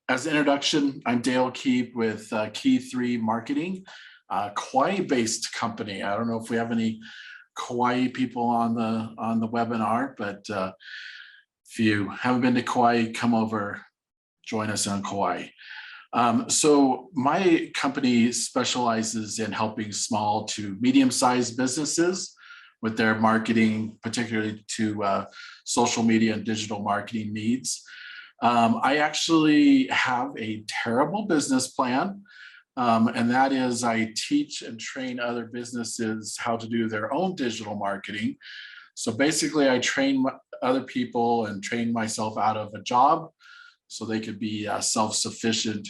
As an introduction, I'm Dale Keep with Key 3 Marketing, a Kauai-based company. I don't know if we have any Kauai people on the webinar, but if you haven't been to Kauai, come over, join us on Kauai. So my company specializes in helping small to medium-sized businesses with their marketing, particularly to social media and digital marketing needs. I actually have a terrible business plan, and that is I teach and train other businesses how to do their own digital marketing. So basically I train other people and train myself out of a job so they could be self-sufficient.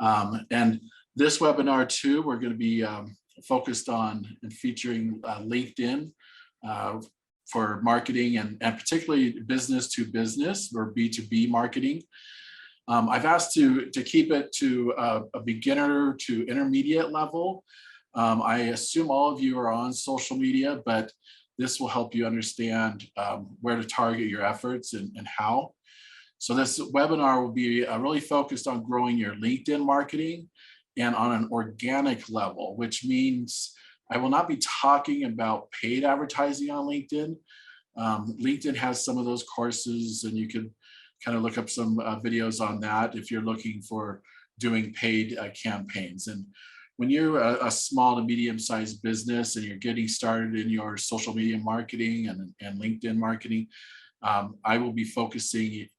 And this webinar too, we're going to be focused on and featuring LinkedIn for marketing and particularly business to business or B2B marketing. I've asked to keep it to a beginner to intermediate level. I assume all of you are on social media, but this will help you understand where to target your efforts and how. So this webinar will be really focused on growing your LinkedIn marketing and on an organic level, which means I will not be talking about paid advertising on LinkedIn. LinkedIn has some of those courses, and you can kind of look up some videos on that if you're looking for doing paid campaigns. And when you're a small to medium-sized business and you're getting started in your social media marketing and LinkedIn marketing, I will be focusing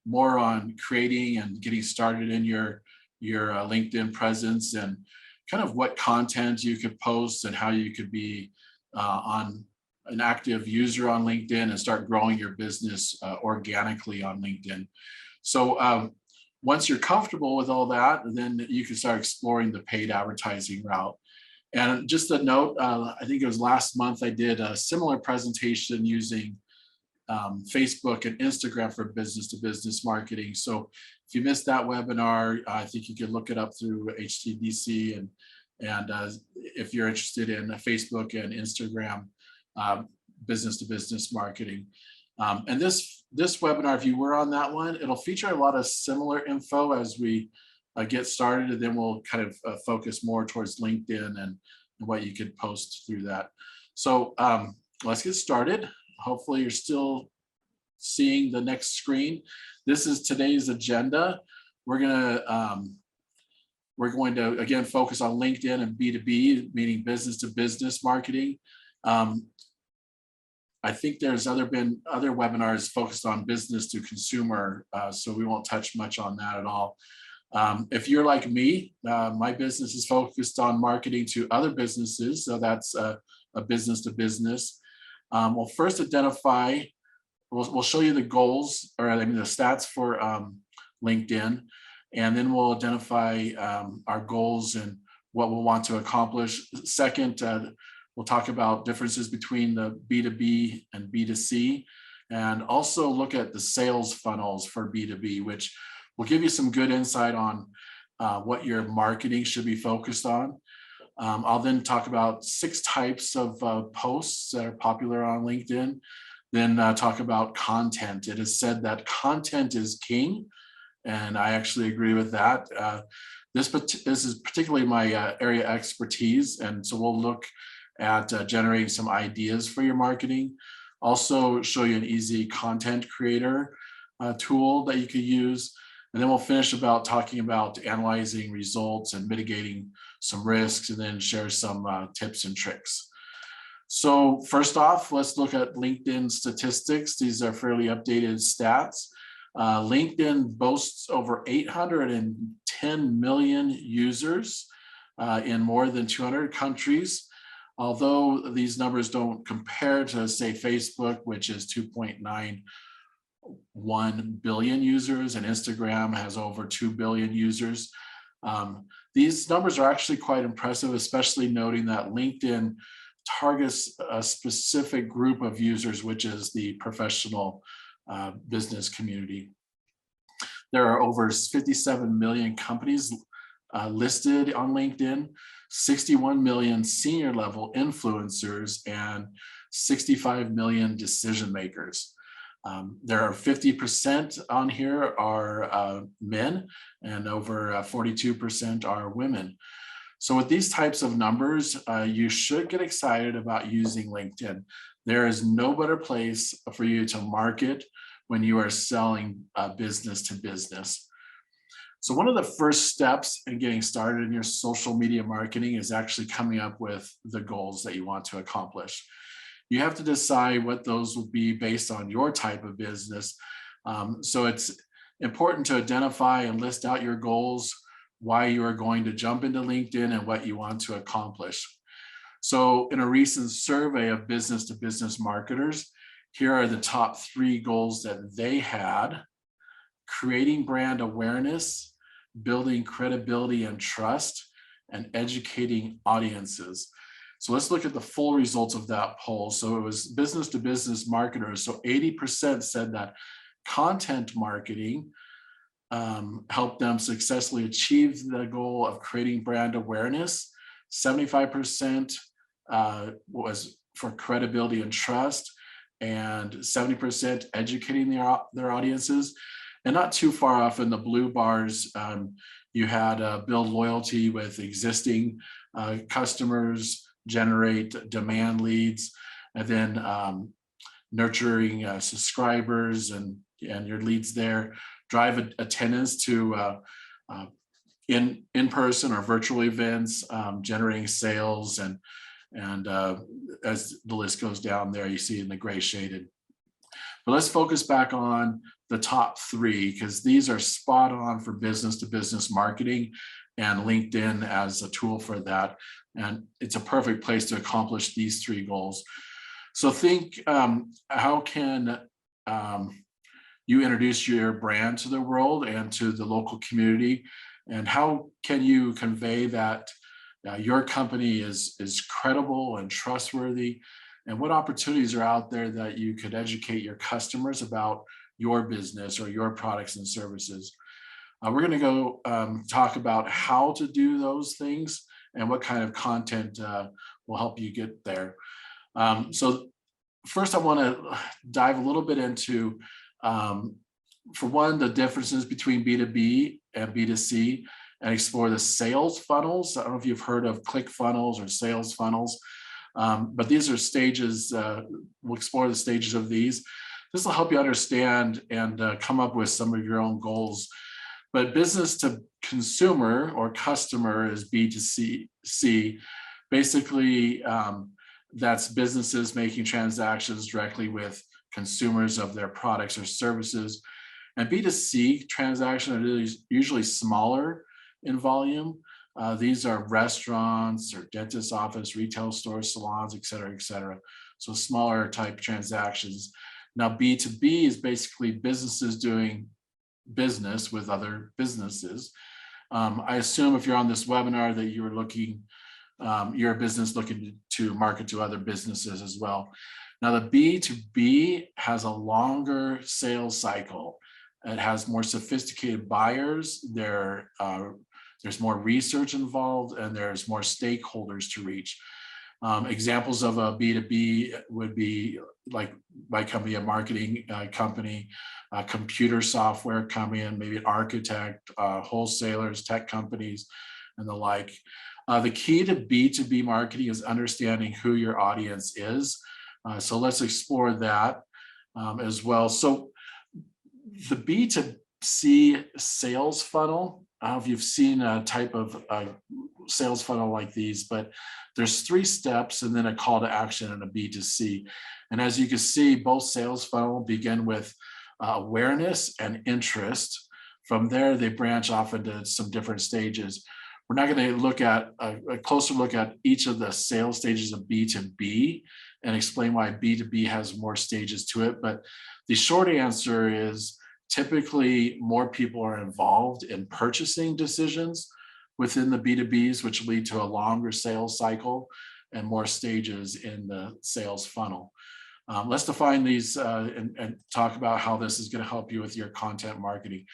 more on creating and getting started in your LinkedIn presence and kind of what content you could post and how you could be on an active user on LinkedIn and start growing your business organically on LinkedIn. So once you're comfortable with all that, then you can start exploring the paid advertising route. And just a note, I think it was last month I did a similar presentation using Facebook and Instagram for business to business marketing. So if you missed that webinar, I think you can look it up through HTDC and if you're interested in Facebook and Instagram business to business marketing. And this webinar, if you were on that one, it'll feature a lot of similar info as we get started, and then we'll kind of focus more towards LinkedIn and what you could post through that. So let's get started. Hopefully you're still seeing the next screen. This is today's agenda. We're going to again focus on LinkedIn and B2B, meaning business to business marketing. I think there's been other webinars focused on business to consumer, so we won't touch much on that at all. If you're like me, my business is focused on marketing to other businesses, so that's a business to business. We'll first identify, we'll show you the goals, or I mean the stats for LinkedIn, and then we'll identify our goals and what we'll want to accomplish. Second, we'll talk about differences between the B2B and B2C, and also look at the sales funnels for B2B, which will give you some good insight on what your marketing should be focused on. I'll then talk about 6 types of posts that are popular on LinkedIn, then talk about content. It is said that content is king, and I actually agree with that. This is particularly my area of expertise, and so we'll look at generating some ideas for your marketing. Also show you an easy content creator tool that you could use. And then we'll finish talking about analyzing results and mitigating some risks, and then share some tips and tricks. So first off, let's look at LinkedIn statistics. These are fairly updated stats. LinkedIn boasts over 810 million users in more than 200 countries. Although these numbers don't compare to, say, Facebook, which is 2.91 billion users, and Instagram has over 2 billion users. These numbers are actually quite impressive, especially noting that LinkedIn targets a specific group of users, which is the professional business community. There are over 57 million companies listed on LinkedIn, 61 million senior level influencers, and 65 million decision makers. There are 50% on here are men, and over 42% are women. So with these types of numbers, you should get excited about using LinkedIn. There is no better place for you to market when you are selling business to business. So one of the first steps in getting started in your social media marketing is actually coming up with the goals that you want to accomplish. You have to decide what those will be based on your type of business. So it's important to identify and list out your goals, why you are going to jump into LinkedIn, and what you want to accomplish. So in a recent survey of business to business marketers, here are the top 3 goals that they had: creating brand awareness, building credibility and trust, and educating audiences. So let's look at the full results of that poll. So it was business to business marketers. So 80% said that content marketing helped them successfully achieve the goal of creating brand awareness. 75% was for credibility and trust, and 70% educating their audiences. And not too far off in the blue bars, you had build loyalty with existing customers, generate demand leads, and then nurturing subscribers and your leads there, drive attendance to in-person or virtual events, generating sales, and as the list goes down there, you see in the gray shaded. But let's focus back on the top 3, because these are spot on for business to business marketing, and LinkedIn as a tool for that. And it's a perfect place to accomplish these 3 goals. So think, how can you introduce your brand to the world and to the local community? And how can you convey that your company is credible and trustworthy? And what opportunities are out there that you could educate your customers about your business or your products and services? We're going to go talk about how to do those things and what kind of content will help you get there. So first, I want to dive a little bit into, for one, the differences between B2B and B2C, and explore the sales funnels. I don't know if you've heard of click funnels or sales funnels, but these are stages. We'll explore the stages of these. This will help you understand and come up with some of your own goals. But business to consumer or customer is B2C. Basically, that's businesses making transactions directly with consumers of their products or services. And B2C transactions are usually smaller in volume. These are restaurants or dentist office, retail stores, salons, et cetera, so smaller type transactions. Now, B2B is basically businesses doing business with other businesses. I assume if you're on this webinar that you're a business looking to market to other businesses as well. Now, the B2B has a longer sales cycle. It has more sophisticated buyers. There's more research involved, and there's more stakeholders to reach. Examples of a B2B would be like my company, a marketing company, a computer software company, and maybe an architect, wholesalers, tech companies, and the like. The key to B2B marketing is understanding who your audience is. So let's explore that as well. So the B2C sales funnel, I don't know if you've seen a type of sales funnel like these, but there's 3 steps and then a call to action in a B2C. And as you can see, both sales funnel begin with awareness and interest. From there, they branch off into some different stages. We're not going to look at a closer look at each of the sales stages of B2B and explain why B2B has more stages to it. But the short answer is typically more people are involved in purchasing decisions within the B2Bs, which lead to a longer sales cycle and more stages in the sales funnel. Let's define these and talk about how this is going to help you with your content marketing.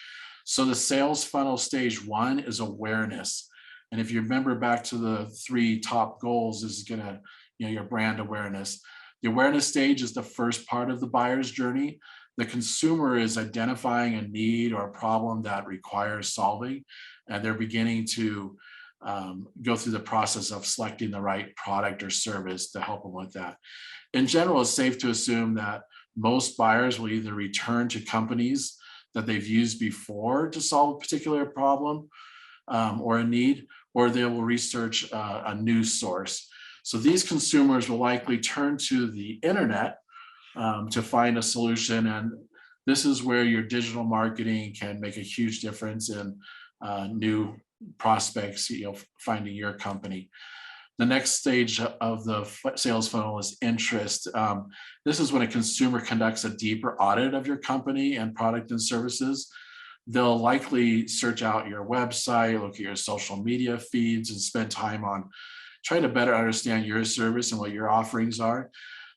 So the sales funnel stage 1 is awareness. And if you remember back to the 3 top goals, this is going to, your brand awareness. The awareness stage is the first part of the buyer's journey. the consumer is identifying a need or a problem that requires solving, and they're beginning to go through the process of selecting the right product or service to help them with that. In general, it's safe to assume that most buyers will either return to companies that they've used before to solve a particular problem or a need, or they will research a new source. So these consumers will likely turn to the internet to find a solution. And this is where your digital marketing can make a huge difference in new prospects, finding your company. The next stage of the sales funnel is interest. This is when a consumer conducts a deeper audit of your company and product and services. They'll likely search out your website, look at your social media feeds, and spend time on trying to better understand your service and what your offerings are.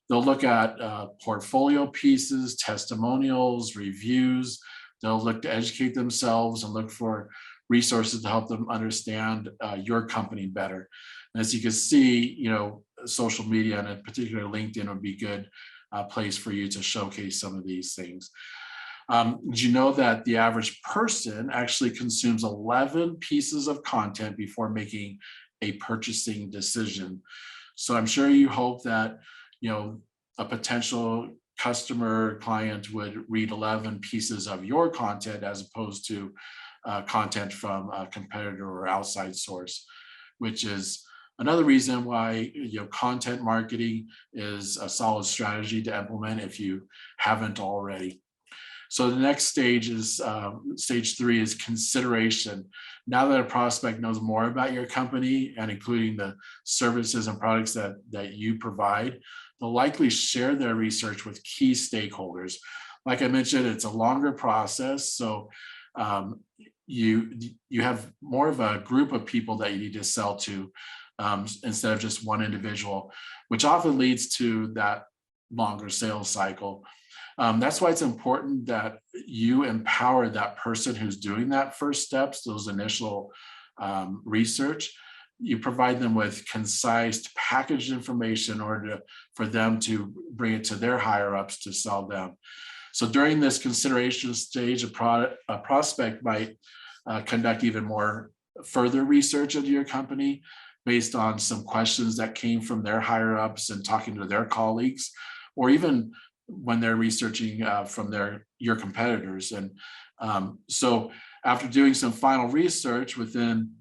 They'll look at portfolio pieces, testimonials, reviews. They'll look to educate themselves and look for resources to help them understand your company better. And as you can see, social media and in particular LinkedIn would be a good place for you to showcase some of these things. Did you know that the average person actually consumes 11 pieces of content before making a purchasing decision? So I'm sure you hope that a potential customer client would read 11 pieces of your content as opposed to content from a competitor or outside source, which is another reason why content marketing is a solid strategy to implement if you haven't already. So the next stage is stage 3 is consideration. Now that a prospect knows more about your company and including the services and products that you provide, they'll likely share their research with key stakeholders. Like I mentioned, it's a longer process. So you have more of a group of people that you need to sell to instead of just one individual, which often leads to that longer sales cycle. That's why it's important that you empower that person who's doing that first steps, those initial research. You provide them with concise, packaged information in order for them to bring it to their higher ups to sell them. So during this consideration stage, a prospect might conduct even more further research into your company based on some questions that came from their higher ups and talking to their colleagues, or even when they're researching from your competitors. And so after doing some final research within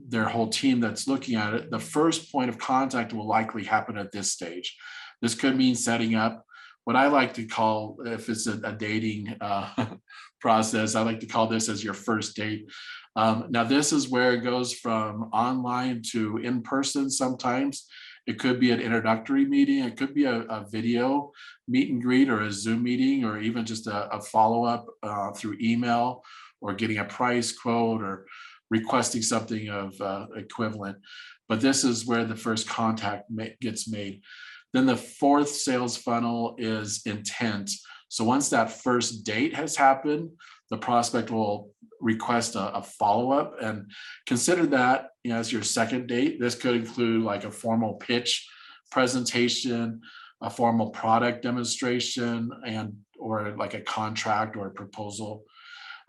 their whole team that's looking at it, the first point of contact will likely happen at this stage. This could mean setting up what I like to call, if it's a dating process, I like to call this as your first date. Now, this is where it goes from online to in person sometimes. It could be an introductory meeting. It could be a video meet and greet or a Zoom meeting, or even just a follow-up through email, or getting a price quote or requesting something of equivalent. But this is where the first contact gets made. Then the fourth sales funnel is intent. So once that first date has happened, the prospect will request a follow-up, and consider that as your second date. This could include like a formal pitch presentation, a formal product demonstration, or like a contract or a proposal.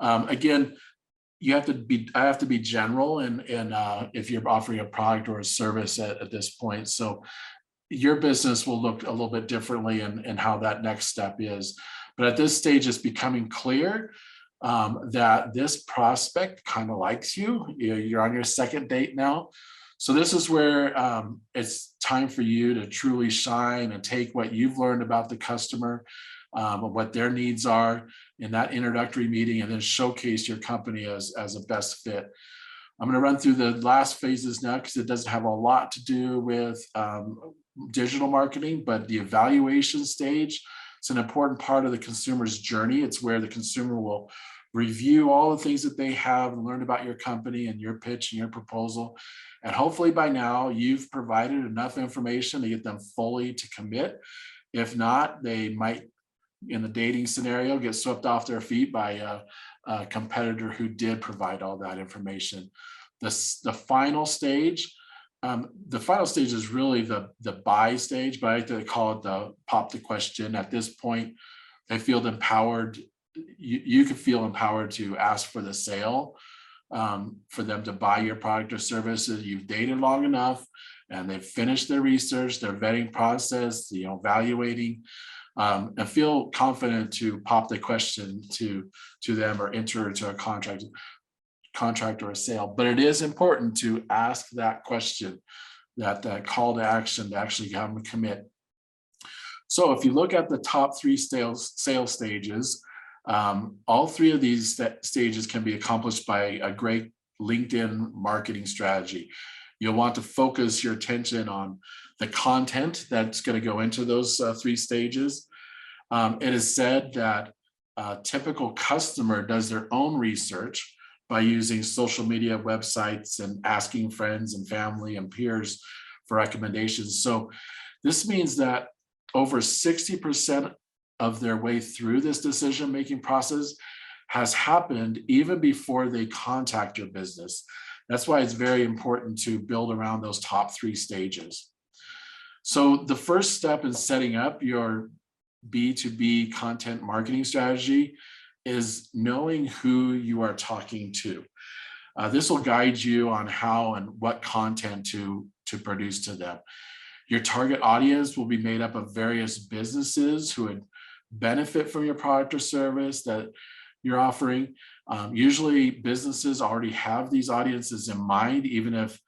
Again, I have to be general and if you're offering a product or a service at this point. So your business will look a little bit differently in how that next step is. But at this stage, it's becoming clear that this prospect kind of likes you. You're on your second date now. So this is where it's time for you to truly shine and take what you've learned about the customer, what their needs are in that introductory meeting, and then showcase your company as a best fit. I'm going to run through the last phases now because it doesn't have a lot to do with digital marketing, but the evaluation stage. It's an important part of the consumer's journey. It's where the consumer will review all the things that they have and learn about your company and your pitch and your proposal. And hopefully by now you've provided enough information to get them fully to commit. If not, they might, in the dating scenario, get swept off their feet by a competitor who did provide all that information. The final stage is really the buy stage, but I like to call it the pop the question. At this point, They feel empowered. You can feel empowered to ask for the sale, for them to buy your product or services. You've dated long enough and they've finished their research, their vetting process, evaluating, and feel confident to pop the question to them or enter into a contract or a sale. But it is important to ask that question, that call to action to actually have them commit. So if you look at the top 3 sales stages, all 3 of these stages can be accomplished by a great LinkedIn marketing strategy. You'll want to focus your attention on the content that's going to go into those 3 stages. It is said that a typical customer does their own research by using social media, websites, and asking friends and family and peers for recommendations. So this means that over 60% of their way through this decision-making process has happened even before they contact your business. That's why it's very important to build around those top 3 stages. So the first step in setting up your B2B content marketing strategy is knowing who you are talking to. This will guide you on how and what content to produce to them. Your target audience will be made up of various businesses who would benefit from your product or service that you're offering. Usually businesses already have these audiences in mind, even if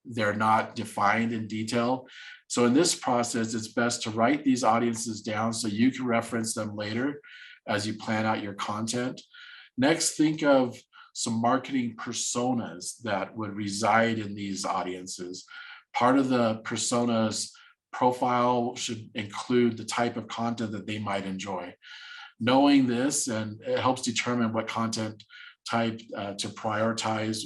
they're not defined in detail. So in this process, it's best to write these audiences down so you can reference them later as you plan out your content. Next, think of some marketing personas that would reside in these audiences. Part of the persona's profile should include the type of content that they might enjoy. Knowing this, and it helps determine what content type to prioritize.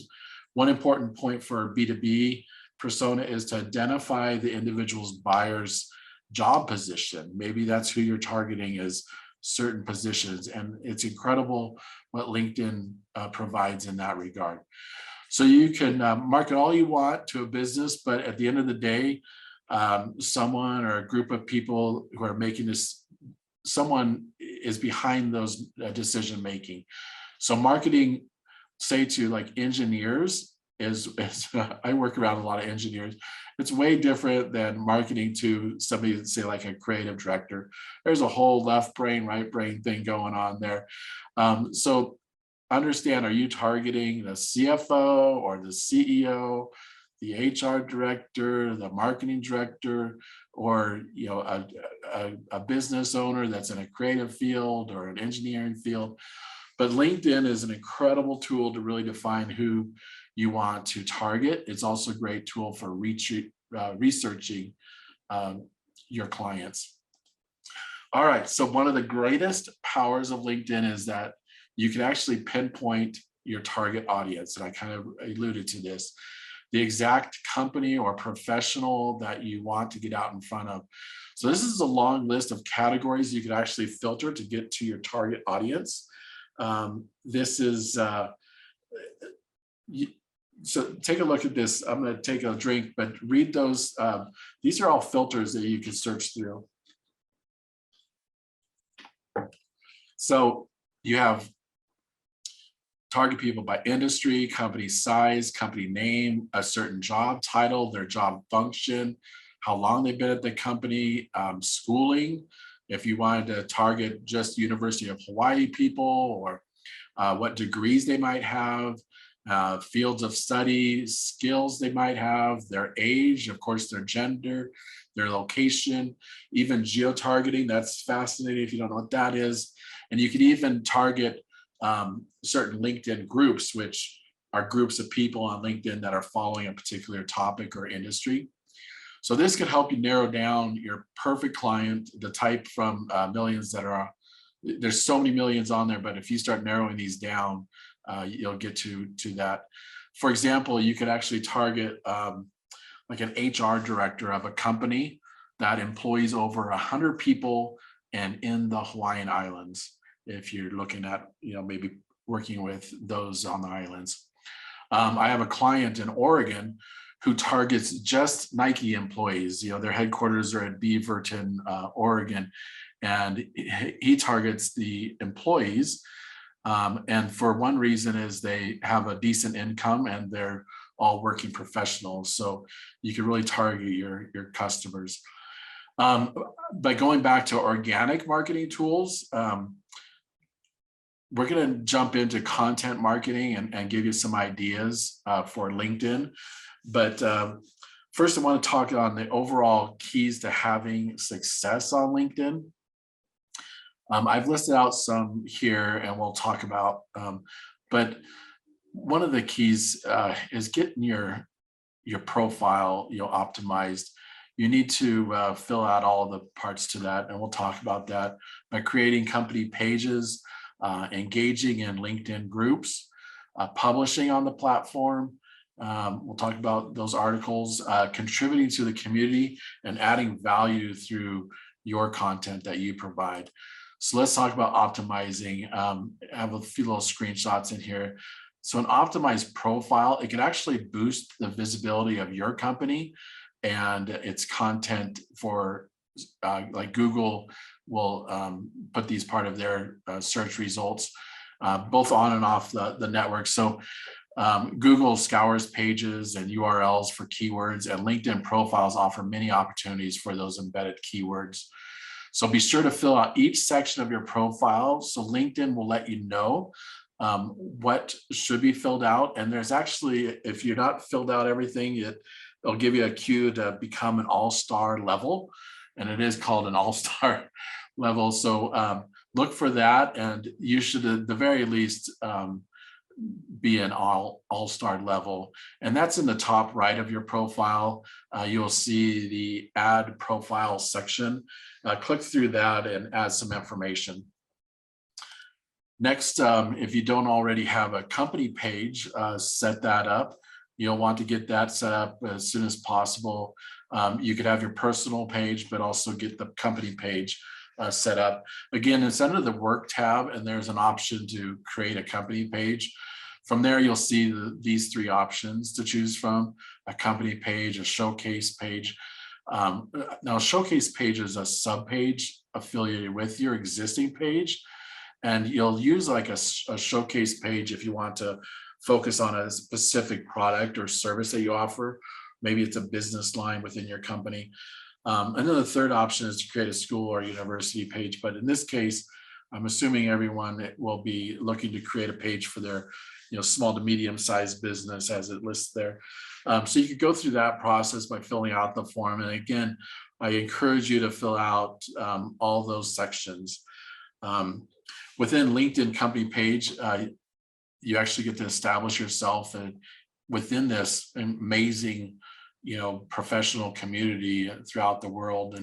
One important point for B2B persona is to identify the individual's buyer's job position. Maybe that's who you're targeting, is certain positions, and it's incredible what LinkedIn provides in that regard. So you can market all you want to a business, but at the end of the day, someone or a group of people who are making this, someone is behind those decision making. So marketing, say to like engineers, is I work around a lot of engineers. It's way different than marketing to somebody, say like a creative director. There's a whole left brain, right brain thing going on there. So understand, are you targeting the CFO or the CEO, the HR director, the marketing director, or a business owner that's in a creative field or an engineering field? But LinkedIn is an incredible tool to really define who you want to target. It's also a great tool for researching your clients. All right, so one of the greatest powers of LinkedIn is that you can actually pinpoint your target audience. And I kind of alluded to this, the exact company or professional that you want to get out in front of. So this is a long list of categories you could actually filter to get to your target audience. This is, so take a look at this. I'm going to take a drink, but read those. These are all filters that you can search through. So you have target people by industry, company size, company name, a certain job title, their job function, how long they've been at the company, schooling, if you wanted to target just University of Hawaii people, or what degrees they might have, fields of study, skills they might have, their age, of course, their gender, their location, even geo-targeting. That's fascinating if you don't know what that is. And you can even target certain LinkedIn groups, which are groups of people on LinkedIn that are following a particular topic or industry. So this can help you narrow down your perfect client, the type from millions that are, there's so many millions on there, but if you start narrowing these down, you'll get to that. For example, you could actually target like an HR director of a company that employs over 100 people and in the Hawaiian Islands, if you're looking at, maybe working with those on the islands. I have a client in Oregon who targets just Nike employees. Their headquarters are at Beaverton, Oregon. and he targets the employees. And for one reason is they have a decent income and they're all working professionals. So you can really target your customers. But going back to organic marketing tools, we're going to jump into content marketing and give you some ideas for LinkedIn. But first, I want to talk on the overall keys to having success on LinkedIn. I've listed out some here and we'll talk about, but one of the keys is getting your profile, optimized. You need to fill out all the parts to that, and we'll talk about that by creating company pages, engaging in LinkedIn groups, publishing on the platform. We'll talk about those articles, contributing to the community and adding value through your content that you provide. So let's talk about optimizing. I have a few little screenshots in here. So an optimized profile, it can actually boost the visibility of your company and its content for like Google will put these part of their search results, both on and off the network. So Google scours pages and URLs for keywords, and LinkedIn profiles offer many opportunities for those embedded keywords. So be sure to fill out each section of your profile. So LinkedIn will let you know what should be filled out. And there's actually, if you're not filled out everything, it'll give you a cue to become an all-star level. And it is called an all-star level. So look for that. And you should, at the very least, be an all-star level. And that's in the top right of your profile. You'll see the add profile section. Click through that and add some information. Next, if you don't already have a company page, set that up. You'll want to get that set up as soon as possible. You could have your personal page, but also get the company page set up. Again, it's under the work tab, and there's an option to create a company page. From there, you'll see these three options to choose from: a company page, a showcase page. Now, a showcase page is a subpage affiliated with your existing page, and you'll use like a showcase page if you want to focus on a specific product or service that you offer. Maybe it's a business line within your company. And then the third option is to create a school or university page. But in this case, I'm assuming everyone will be looking to create a page for their small to medium-sized business, as it lists there. So you could go through that process by filling out the form. And again, I encourage you to fill out all those sections. Within LinkedIn company page, you actually get to establish yourself within this amazing, professional community throughout the world.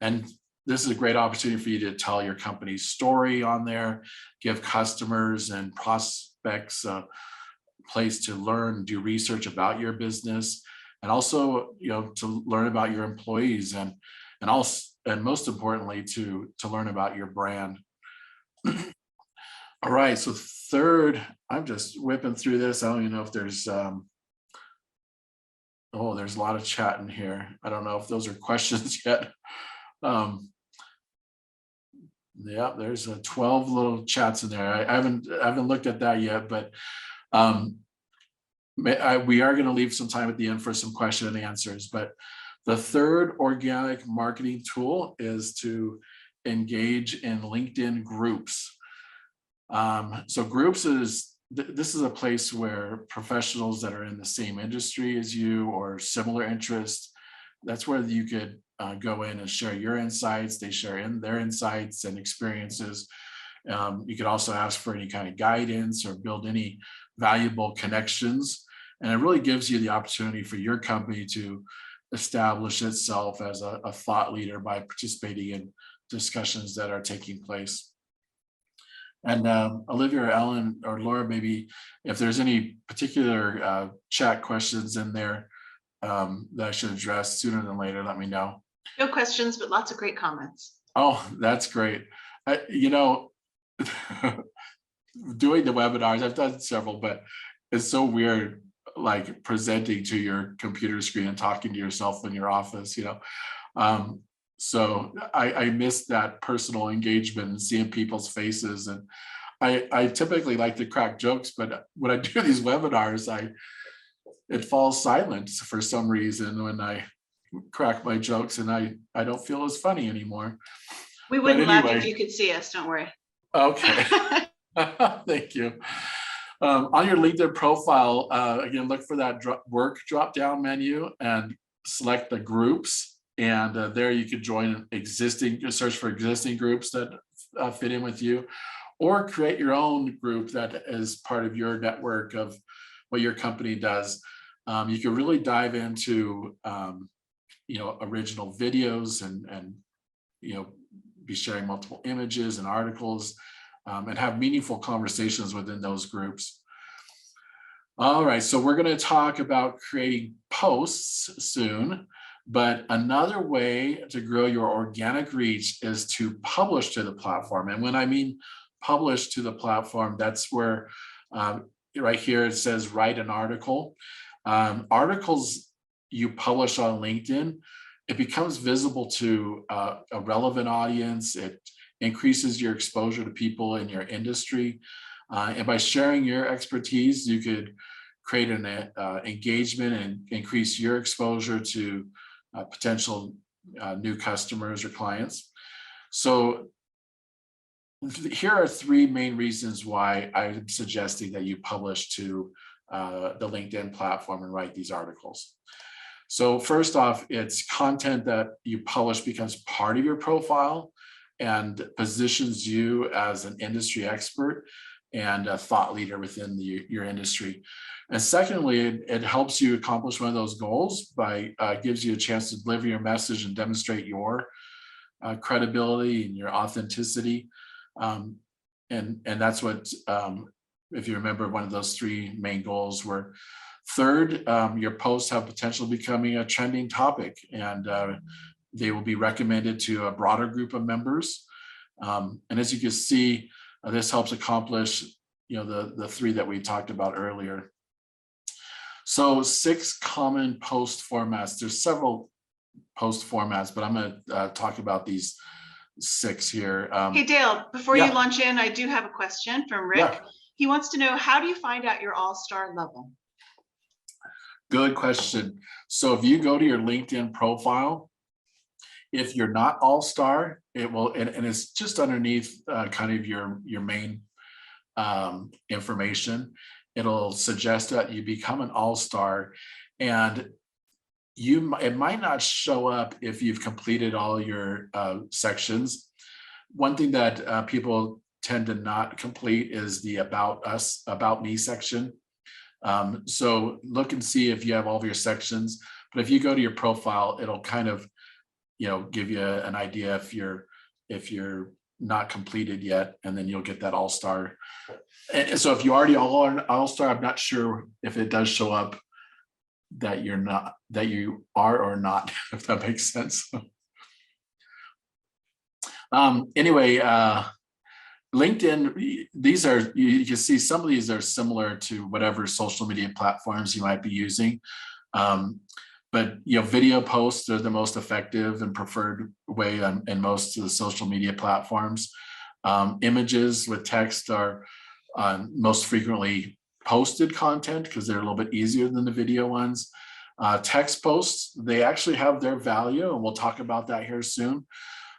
And this is a great opportunity for you to tell your company's story on there, give customers and prospects a place to learn, do research about your business, and also, to learn about your employees and most importantly, to learn about your brand. All right, so third, I'm just whipping through this. I don't even know if there's, there's a lot of chat in here. I don't know if those are questions yet. Yeah, there's 12 little chats in there. I haven't looked at that yet, but we are going to leave some time at the end for some question and answers. But the third organic marketing tool is to engage in LinkedIn groups. So groups this is a place where professionals that are in the same industry as you or similar interests, that's where you could go in and share your insights. They share in their insights and experiences. You could also ask for any kind of guidance or build any valuable connections. And it really gives you the opportunity for your company to establish itself as a thought leader by participating in discussions that are taking place. And Olivia or Ellen or Laura, maybe if there's any particular chat questions in there that I should address sooner than later, let me know. No questions, but lots of great comments. Oh, that's great. Doing the webinars, I've done several, but it's so weird, like presenting to your computer screen and talking to yourself in your office, So I miss that personal engagement and seeing people's faces. And I typically like to crack jokes, but when I do these webinars, it falls silent for some reason when I crack my jokes, and I don't feel as funny anymore. We But wouldn't laugh if anyway, you could see us, don't worry. okay. Thank you. On your LinkedIn profile, again, look for that work drop-down menu and select the groups. And there you could join search for existing groups that fit in with you, or create your own group that is part of your network of what your company does. You can really dive into original videos and be sharing multiple images and articles, and have meaningful conversations within those groups. All right, so we're going to talk about creating posts soon, but another way to grow your organic reach is to publish to the platform. And when I mean publish to the platform, that's where right here it says write an article. Articles you publish on LinkedIn, it becomes visible to a relevant audience. It increases your exposure to people in your industry. And by sharing your expertise, you could create an engagement and increase your exposure to potential new customers or clients. So here are three main reasons why I'm suggesting that you publish to the LinkedIn platform and write these articles. So first off, it's content that you publish becomes part of your profile and positions you as an industry expert and a thought leader within your industry. And secondly, it helps you accomplish one of those goals by gives you a chance to deliver your message and demonstrate your credibility and your authenticity. And that's what, if you remember, one of those three main goals were. Third, your posts have potential becoming a trending topic, and they will be recommended to a broader group of members. And as you can see, this helps accomplish, the three that we talked about earlier. So 6 common post formats. There's several post formats, but I'm going to talk about these 6 here. Hey, Dale, before yeah. you launch in, I do have a question from Rick. Yeah. He wants to know, how do you find out your all-star level? Good question. So if you go to your LinkedIn profile, if you're not all-star, it will, and it's just underneath kind of your main information. It'll suggest that you become an all-star, and it might not show up if you've completed all your sections. One thing that people tend to not complete is the about me section. So look and see if you have all of your sections, but if you go to your profile, it'll kind of, give you an idea if you're not completed yet, and then you'll get that all-star. And so if you already all-star, I'm not sure if it does show up that you are or not, if that makes sense. Anyway, LinkedIn, these are, you can see some of these are similar to whatever social media platforms you might be using. But video posts are the most effective and preferred way in most of the social media platforms. Images with text are most frequently posted content because they're a little bit easier than the video ones. Text posts, they actually have their value, and we'll talk about that here soon.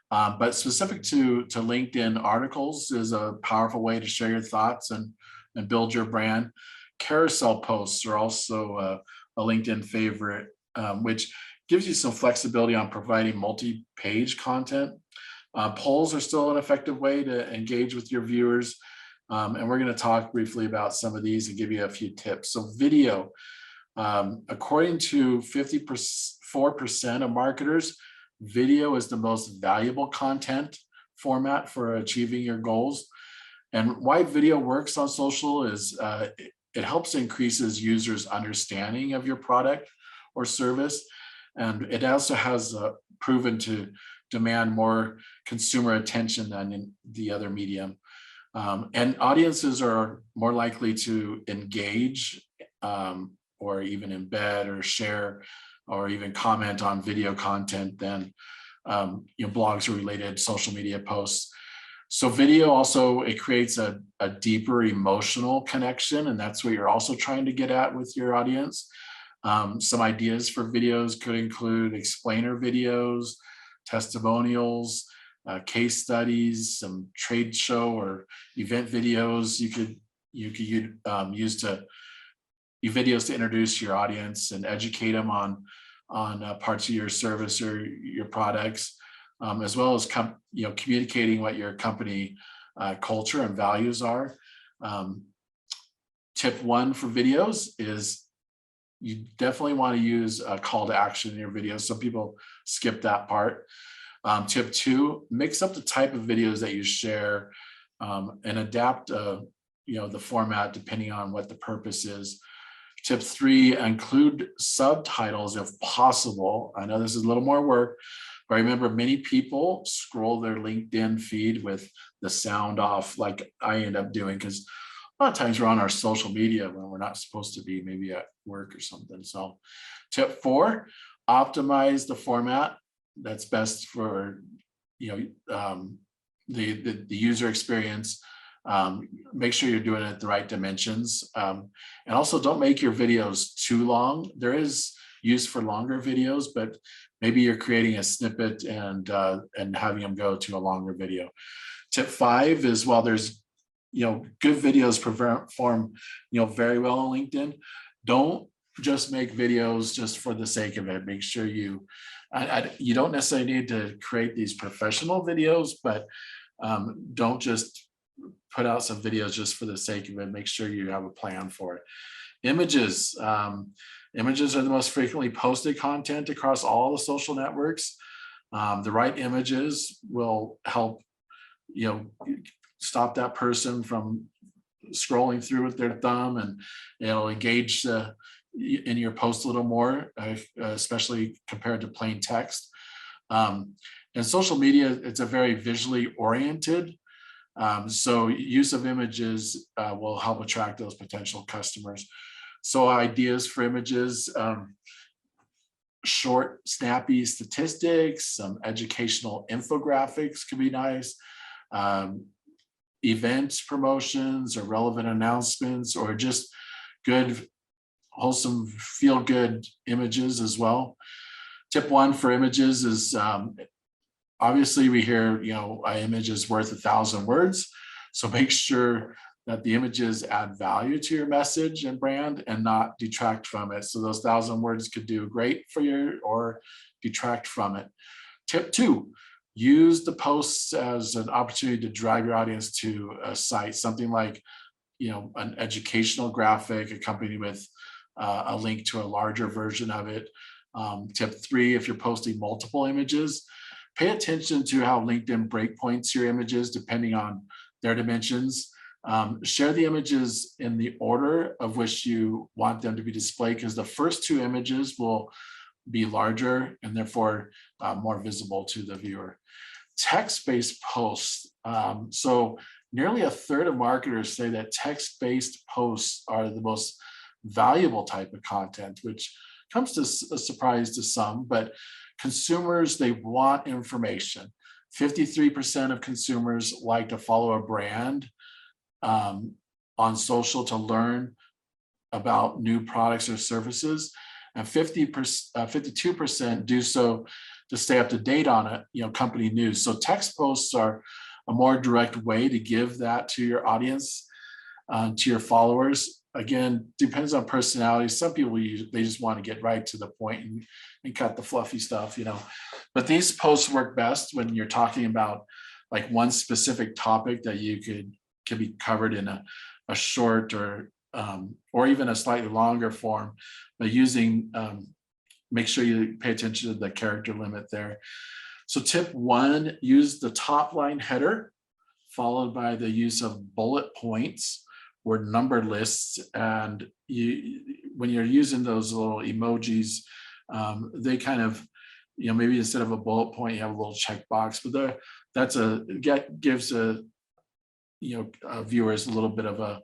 But specific to LinkedIn, articles is a powerful way to share your thoughts and build your brand. Carousel posts are also a LinkedIn favorite, which gives you some flexibility on providing multi-page content. Polls are still an effective way to engage with your viewers. And we're going to talk briefly about some of these and give you a few tips. So video, according to 54% of marketers, video is the most valuable content format for achieving your goals. And why video works on social is it helps increases users' understanding of your product or service. And it also has proven to demand more consumer attention than in the other medium. And audiences are more likely to engage or even embed or share or even comment on video content than blogs or related social media posts. So video also, it creates a deeper emotional connection, and that's what you're also trying to get at with your audience. Some ideas for videos could include explainer videos, testimonials, case studies, some trade show or event videos. You could use videos to introduce your audience and educate them on parts of your service or your products, as well as communicating what your company culture and values are. Tip 1 for videos is you definitely want to use a call to action in your videos. Some people skip that part. Tip 2, mix up the type of videos that you share and adapt the format depending on what the purpose is. Tip 3, include subtitles if possible. I know this is a little more work, but remember, many people scroll their LinkedIn feed with the sound off, like I end up doing, because a lot of times we're on our social media when we're not supposed to be, maybe at work or something. So tip 4, optimize the format that's best for the user experience. Make sure you're doing it at the right dimensions, and also don't make your videos too long. There is use for longer videos, but maybe you're creating a snippet and having them go to a longer video. Tip 5 is, while there's good videos perform very well on LinkedIn, don't just make videos just for the sake of it. Make sure you don't necessarily need to create these professional videos, but don't just put out some videos just for the sake of it. Make sure you have a plan for it. Images. Images are the most frequently posted content across all the social networks. The right images will help stop that person from scrolling through with their thumb, and it'll engage in your post a little more, especially compared to plain text. And social media, it's a very visually oriented, so use of images will help attract those potential customers. So ideas for images: short, snappy statistics, some educational infographics could be nice, event promotions or relevant announcements, or just good, wholesome, feel-good images as well. Tip 1 for images is, obviously we hear, an image is worth 1,000 words. So make sure that the images add value to your message and brand and not detract from it. So those 1,000 words could do great for you or detract from it. Tip 2, use the posts as an opportunity to drive your audience to a site, something like, an educational graphic accompanied with a link to a larger version of it. Tip 3, if you're posting multiple images, pay attention to how LinkedIn breakpoints your images depending on their dimensions. Share the images in the order of which you want them to be displayed, because the first 2 images will be larger and therefore more visible to the viewer. Text-based posts. So nearly 1/3 of marketers say that text-based posts are the most valuable type of content, which comes to a surprise to some, but consumers, they want information. 53% of consumers like to follow a brand on social to learn about new products or services, and 52% do so to stay up to date on it, company news. So text posts are a more direct way to give that to your audience, to your followers. Again, depends on personality. Some people, they just want to get right to the point and cut the fluffy stuff, But these posts work best when you're talking about like one specific topic that you can be covered in a short or even a slightly longer form, but using, make sure you pay attention to the character limit there. So tip 1, use the top line header, followed by the use of bullet points or number lists. And when you're using those little emojis, they kind of, maybe instead of a bullet point, you have a little checkbox, but gives viewers a little bit of a,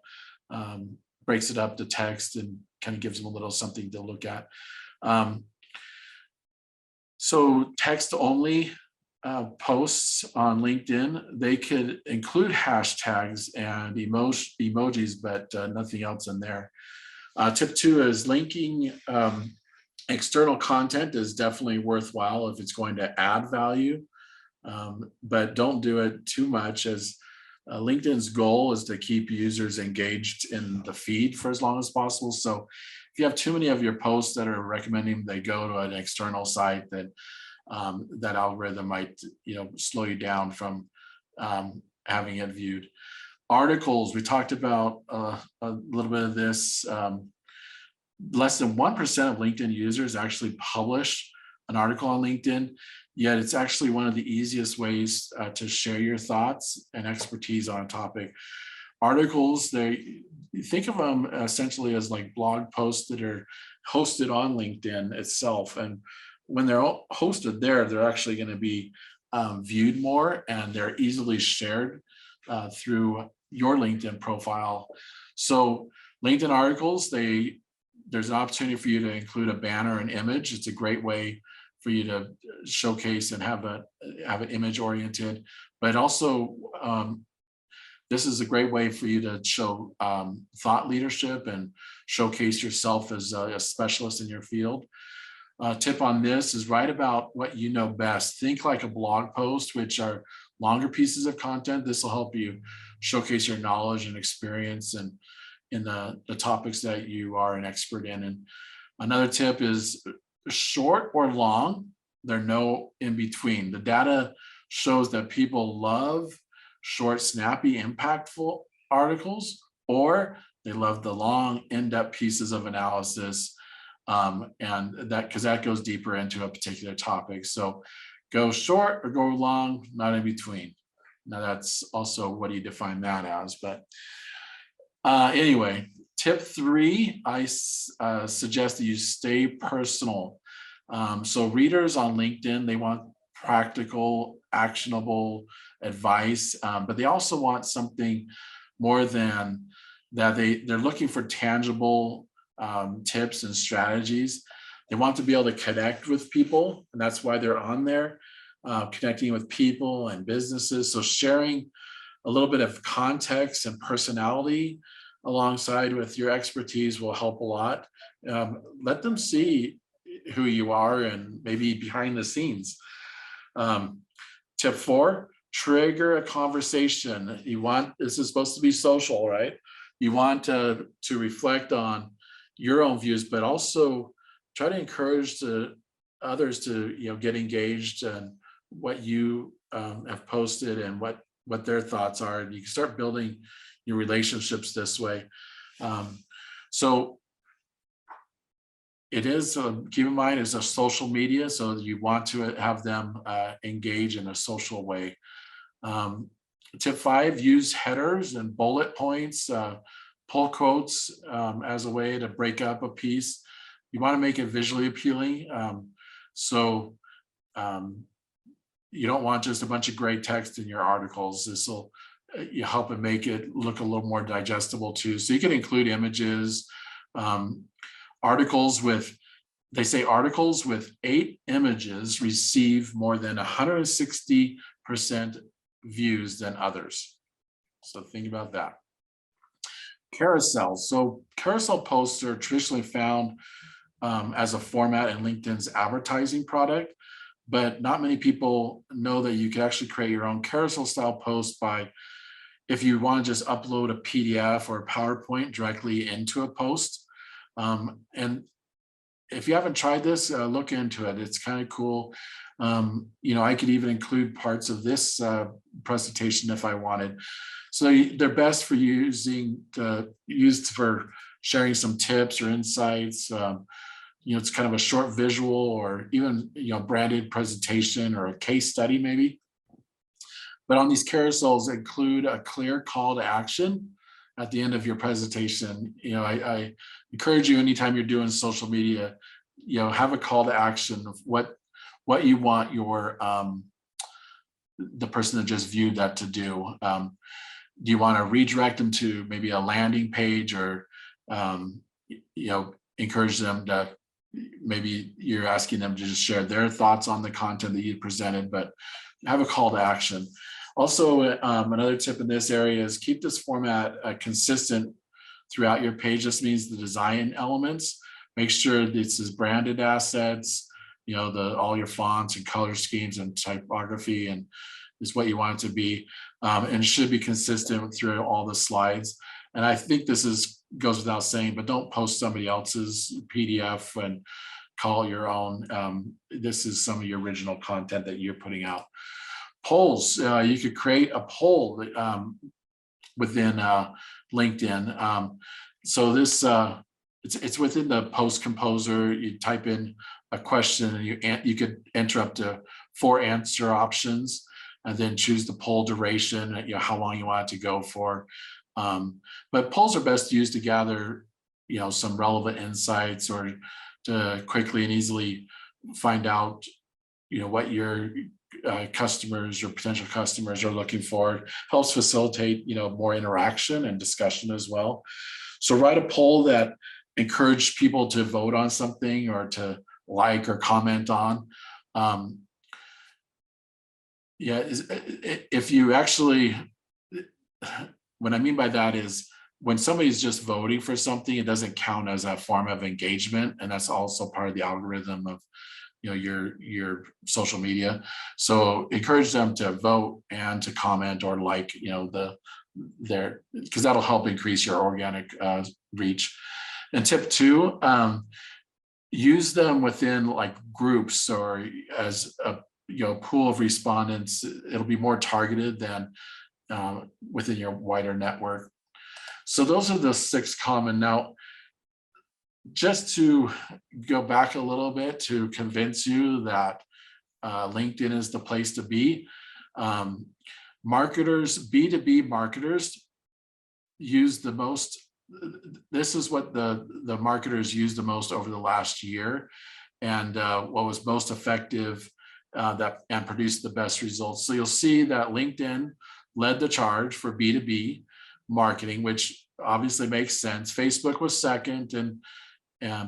breaks it up to text and kind of gives them a little something to look at. So text only posts on LinkedIn, they could include hashtags and emojis, but nothing else in there. Tip 2 is linking external content is definitely worthwhile if it's going to add value, but don't do it too much, as LinkedIn's goal is to keep users engaged in the feed for as long as possible. So if you have too many of your posts that are recommending they go to an external site, that that algorithm might slow you down from having it viewed. Articles, we talked about a little bit of this. Less than 1% of LinkedIn users actually publish an article on LinkedIn, yet it's actually one of the easiest ways to share your thoughts and expertise on a topic. Articles, think of them essentially as like blog posts that are hosted on LinkedIn itself. And when they're all hosted there, they're actually going to be viewed more, and they're easily shared through your LinkedIn profile. So LinkedIn articles, there's an opportunity for you to include a banner and image. It's a great way for you to showcase and have it image oriented, but also this is a great way for you to show thought leadership and showcase yourself as a specialist in your field. Tip on this is write about what you know best. Think like a blog post, which are longer pieces of content. This will help you showcase your knowledge and experience and in the topics that you are an expert in. And another tip is short or long, there are no in between. The data shows that people love short, snappy, impactful articles, or they love the long, in-depth pieces of analysis, and that because that goes deeper into a particular topic. So go short or go long, not in between. Now that's also what do you define that as, but anyway, tip 3, I suggest that you stay personal. So readers on LinkedIn, they want practical, actionable advice, but they also want something more than that. They're looking for tangible tips and strategies. They want to be able to connect with people, and that's why they're on there, connecting with people and businesses. So sharing a little bit of context and personality alongside with your expertise will help a lot. Let them see who you are and maybe behind the scenes. Tip 4, trigger a conversation. This is supposed to be social, right? You want to reflect on your own views, but also try to encourage others to get engaged in what you have posted and what their thoughts are. And you can start building your relationships this way. So it is, keep in mind, it's a social media, so you want to have them engage in a social way. Tip 5, use headers and bullet points, pull quotes as a way to break up a piece. You want to make it visually appealing. So you don't want just a bunch of gray text in your articles. This will you help it make it look a little more digestible too. So you can include images, articles with 8 images receive more than 160% views than others. So think about that. Carousels. So carousel posts are traditionally found as a format in LinkedIn's advertising product, but not many people know that you can actually create your own carousel style post by, if you want to just upload a PDF or a PowerPoint directly into a post. And if you haven't tried this, look into it. It's kind of cool. I could even include parts of this presentation if I wanted. So they're best for used for sharing some tips or insights. It's kind of a short visual or even branded presentation or a case study maybe. But on these carousels, include a clear call to action at the end of your presentation. I encourage you, anytime you're doing social media, have a call to action of what you want the person that just viewed that to do. Do you want to redirect them to maybe a landing page, or encourage them to, maybe you're asking them to just share their thoughts on the content that you presented, but have a call to action. Also, another tip in this area is keep this format consistent throughout your page. This means the design elements. Make sure this is branded assets, all your fonts and color schemes and typography and is what you want it to be. And it should be consistent through all the slides. And I think this goes without saying, but don't post somebody else's PDF and call it your own. This is some of your original content that you're putting out. Polls, you could create a poll within LinkedIn. So this, it's within the post composer. You type in a question and you could enter up to 4 answer options and then choose the poll duration, how long you want it to go for. But polls are best used to gather, some relevant insights or to quickly and easily find out, what your customers or potential customers are looking for. Helps facilitate, more interaction and discussion as well. So write a poll that encourage people to vote on something or to like or comment on. If you actually, what I mean by that is when somebody's just voting for something, it doesn't count as a form of engagement. And that's also part of the algorithm of your social media. So encourage them to vote and to comment or like, because that'll help increase your organic reach. And tip 2, use them within like groups or as a pool of respondents. It'll be more targeted than within your wider network. So those are the 6 common. Now, just to go back a little bit to convince you that LinkedIn is the place to be, marketers, B2B marketers use the most. This is what the marketers used the most over the last year, and what was most effective and produced the best results. So you'll see that LinkedIn led the charge for B2B marketing, which obviously makes sense. Facebook was second and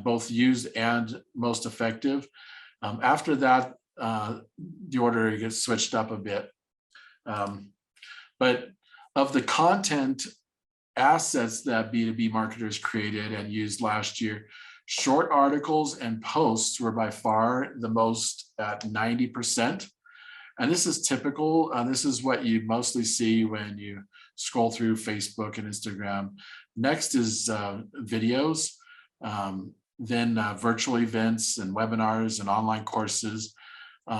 both used and most effective. After that, the order gets switched up a bit. But of the content assets that B2B marketers created and used last year, short articles and posts were by far the most at 90%. And this is typical. This is what you mostly see when you scroll through Facebook and Instagram. Next is videos, then virtual events and webinars and online courses,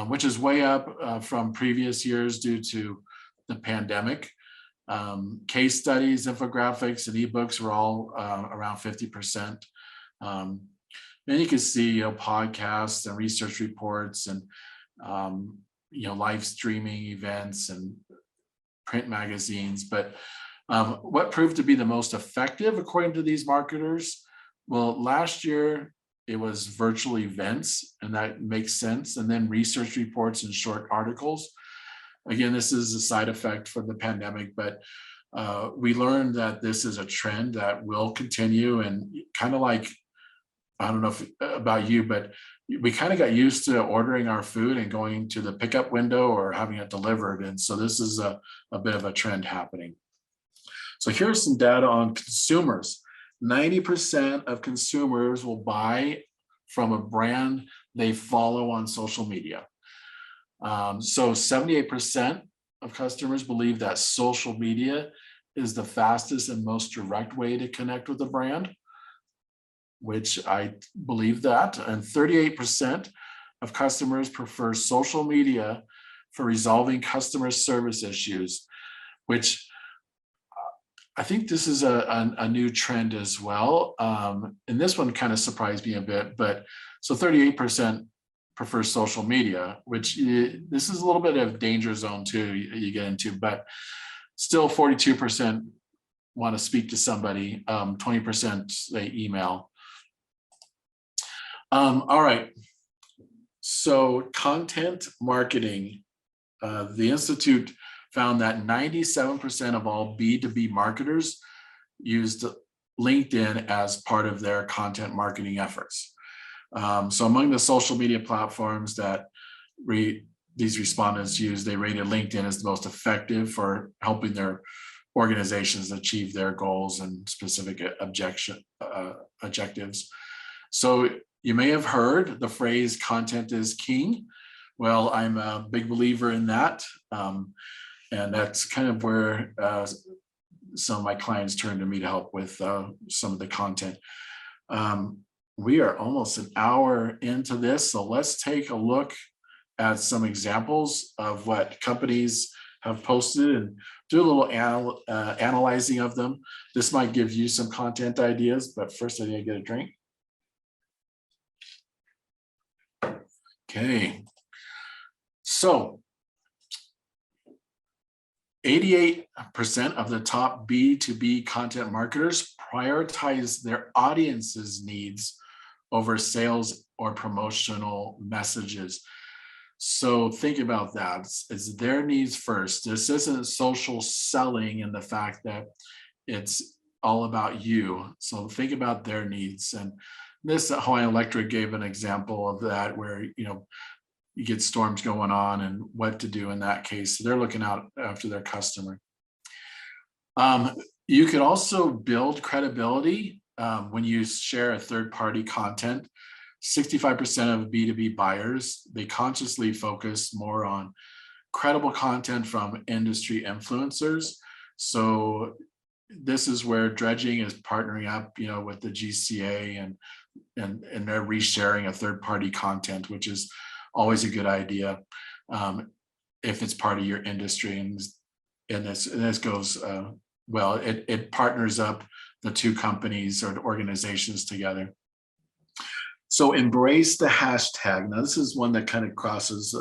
which is way up from previous years due to the pandemic. Case studies, infographics, and ebooks were all around 50%. Then you can see podcasts and research reports and live streaming events and print magazines. But what proved to be the most effective according to these marketers? Well, last year it was virtual events, and that makes sense. And then research reports and short articles. Again, this is a side effect from the pandemic, but we learned that this is a trend that will continue. And kind of like, I don't know about you, but we kind of got used to ordering our food and going to the pickup window or having it delivered. And so this is a bit of a trend happening. So here's some data on consumers. 90% of consumers will buy from a brand they follow on social media. So 78% of customers believe that social media is the fastest and most direct way to connect with a brand, which I believe that. And 38% of customers prefer social media for resolving customer service issues, which I think this is a new trend as well. And this one kind of surprised me a bit, but so 38% prefer social media, which this is a little bit of danger zone too, you get into, but still 42% want to speak to somebody, 20% they email. All right, so content marketing. The Institute found that 97% of all B2B marketers used LinkedIn as part of their content marketing efforts. So among the social media platforms that these respondents use, they rated LinkedIn as the most effective for helping their organizations achieve their goals and specific objectives. So you may have heard the phrase content is king. Well, I'm a big believer in that. And that's kind of where some of my clients turn to me to help with some of the content. We are almost an hour into this, so let's take a look at some examples of what companies have posted and do a little analyzing of them. This might give you some content ideas, but first I need to get a drink. Okay, so 88% of the top B2B content marketers prioritize their audience's needs over sales or promotional messages. So think about that. It's their needs first. This isn't social selling in the fact that it's all about you. So think about their needs. And this Hawaiian Electric gave an example of that, where you get storms going on and what to do in that case. So they're looking out after their customer. You could also build credibility when you share a third-party content. 65% of B2B buyers, they consciously focus more on credible content from industry influencers. So this is where Dredging is partnering up, with the GCA and they're resharing a third-party content, which is always a good idea if it's part of your industry. And this goes well. It partners up the two companies or the organizations together. So embrace the hashtag. Now, this is one that kind of crosses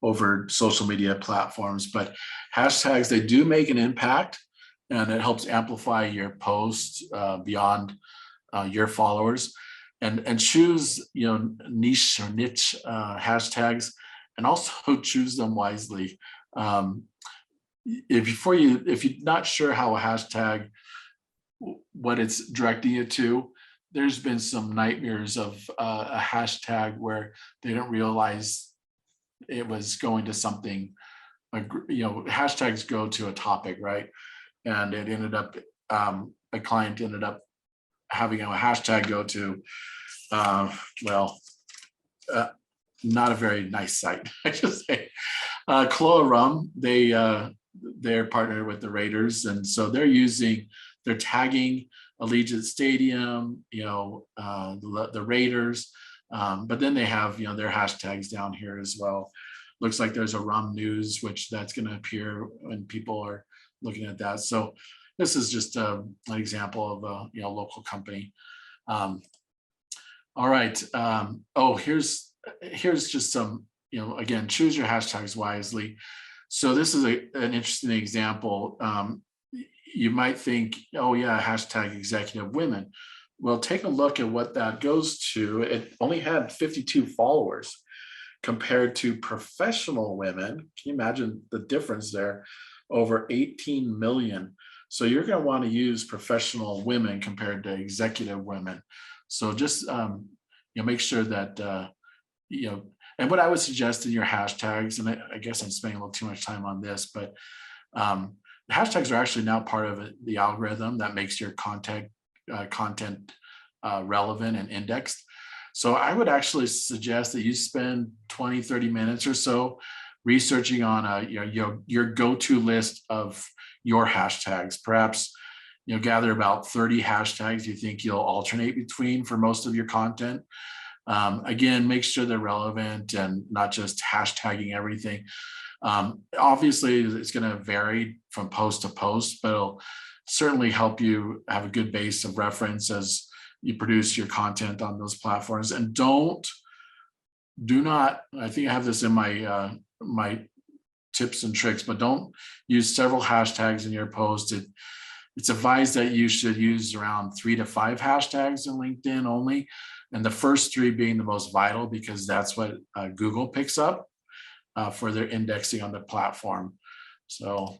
over social media platforms, but hashtags, they do make an impact, and it helps amplify your posts beyond your followers. And choose niche hashtags, and also choose them wisely. If you're not sure how a hashtag, what it's directing you to, there's been some nightmares of a hashtag where they don't realize it was going to something. Hashtags go to a topic, right? And it ended up a client ended up having a hashtag go to not a very nice site, I should say. Kloa Rum, they're partnered with the Raiders, and so they're tagging Allegiant Stadium, the Raiders, but then they have their hashtags down here as well. Looks like there's a Rum News, which that's going to appear when people are looking at that. So this is just an example of a local company. All right. Here's just some, again, choose your hashtags wisely. So this is an interesting example. You might think, oh yeah, hashtag executive women. Well, take a look at what that goes to. It only had 52 followers compared to professional women. Can you imagine the difference there? Over 18 million. So you're going to want to use professional women compared to executive women. So just make sure that and what I would suggest in your hashtags, and I guess I'm spending a little too much time on this, but the hashtags are actually now part of the algorithm that makes your content relevant and indexed. So I would actually suggest that you spend 20-30 minutes or so researching on your go-to list of your hashtags. Perhaps gather about 30 hashtags you think you'll alternate between for most of your content. Again, make sure they're relevant and not just hashtagging everything. Obviously, it's going to vary from post to post, but it'll certainly help you have a good base of reference as you produce your content on those platforms. And do not, I think I have this in my my tips and tricks, but don't use several hashtags in your post. It's advised that you should use around 3 to 5 hashtags in LinkedIn only, and the first 3 being the most vital, because that's what Google picks up for their indexing on the platform. So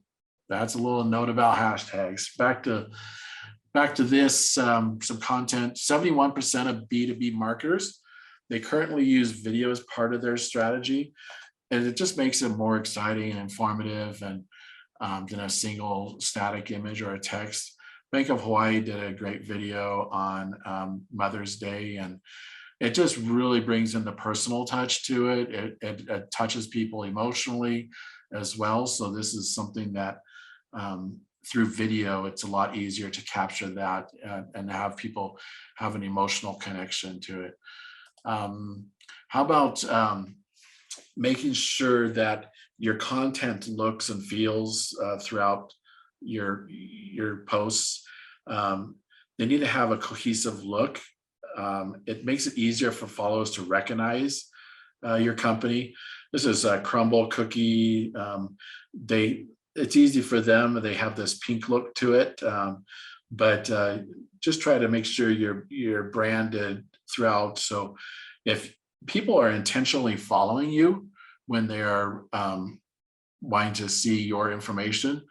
that's a little note about hashtags. Back to this, some content. 71% of B2B marketers, they currently use video as part of their strategy. and it just makes it more exciting and informative and than a single static image or a text. Bank of Hawaii did a great video on Mother's Day, and it just really brings in the personal touch to it. It touches people emotionally as well. So this is something that through video, it's a lot easier to capture that and have people have an emotional connection to it. How about making sure that your content looks and feels throughout your posts? They need to have a cohesive look. It makes it easier for followers to recognize your company. This is a crumble cookie. It's easy for them. They have this pink look to it, but just try to make sure you're branded throughout. So if people are intentionally following you when they are wanting to see your information,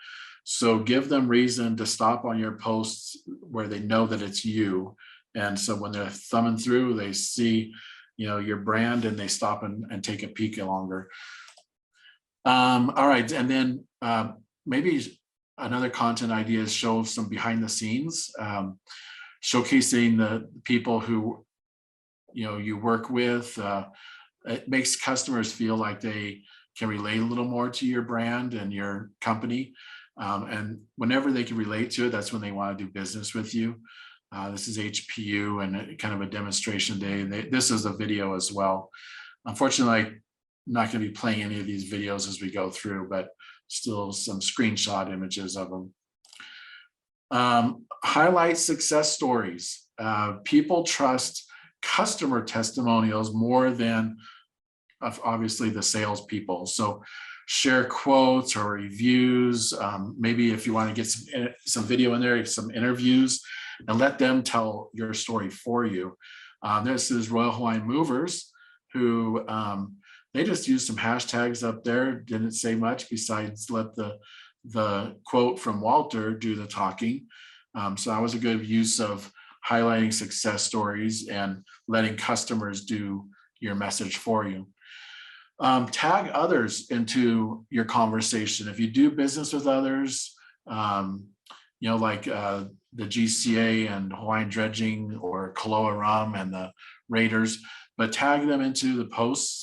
so give them reason to stop on your posts where they know that it's you. And so when they're thumbing through, they see, your brand, and they stop and take a peek longer. All right, and then maybe another content idea is show some behind the scenes, showcasing the people who you work with. It makes customers feel like they can relate a little more to your brand and your company. And whenever they can relate to it, that's when they want to do business with you. This is HPU and kind of a demonstration day. This is a video as well. Unfortunately, I'm not going to be playing any of these videos as we go through, but still some screenshot images of them. Highlight success stories. People trust customer testimonials more than obviously the salespeople. So share quotes or reviews. Maybe if you want to get some video in there, some interviews, and let them tell your story for you. This is Royal Hawaiian Movers, who they just used some hashtags up there, didn't say much besides let the quote from Walter do the talking. So that was a good use of highlighting success stories and letting customers do your message for you. Tag others into your conversation. If you do business with others, like the GCA and Hawaiian Dredging or Kaloa Rum and the Raiders, but tag them into the posts.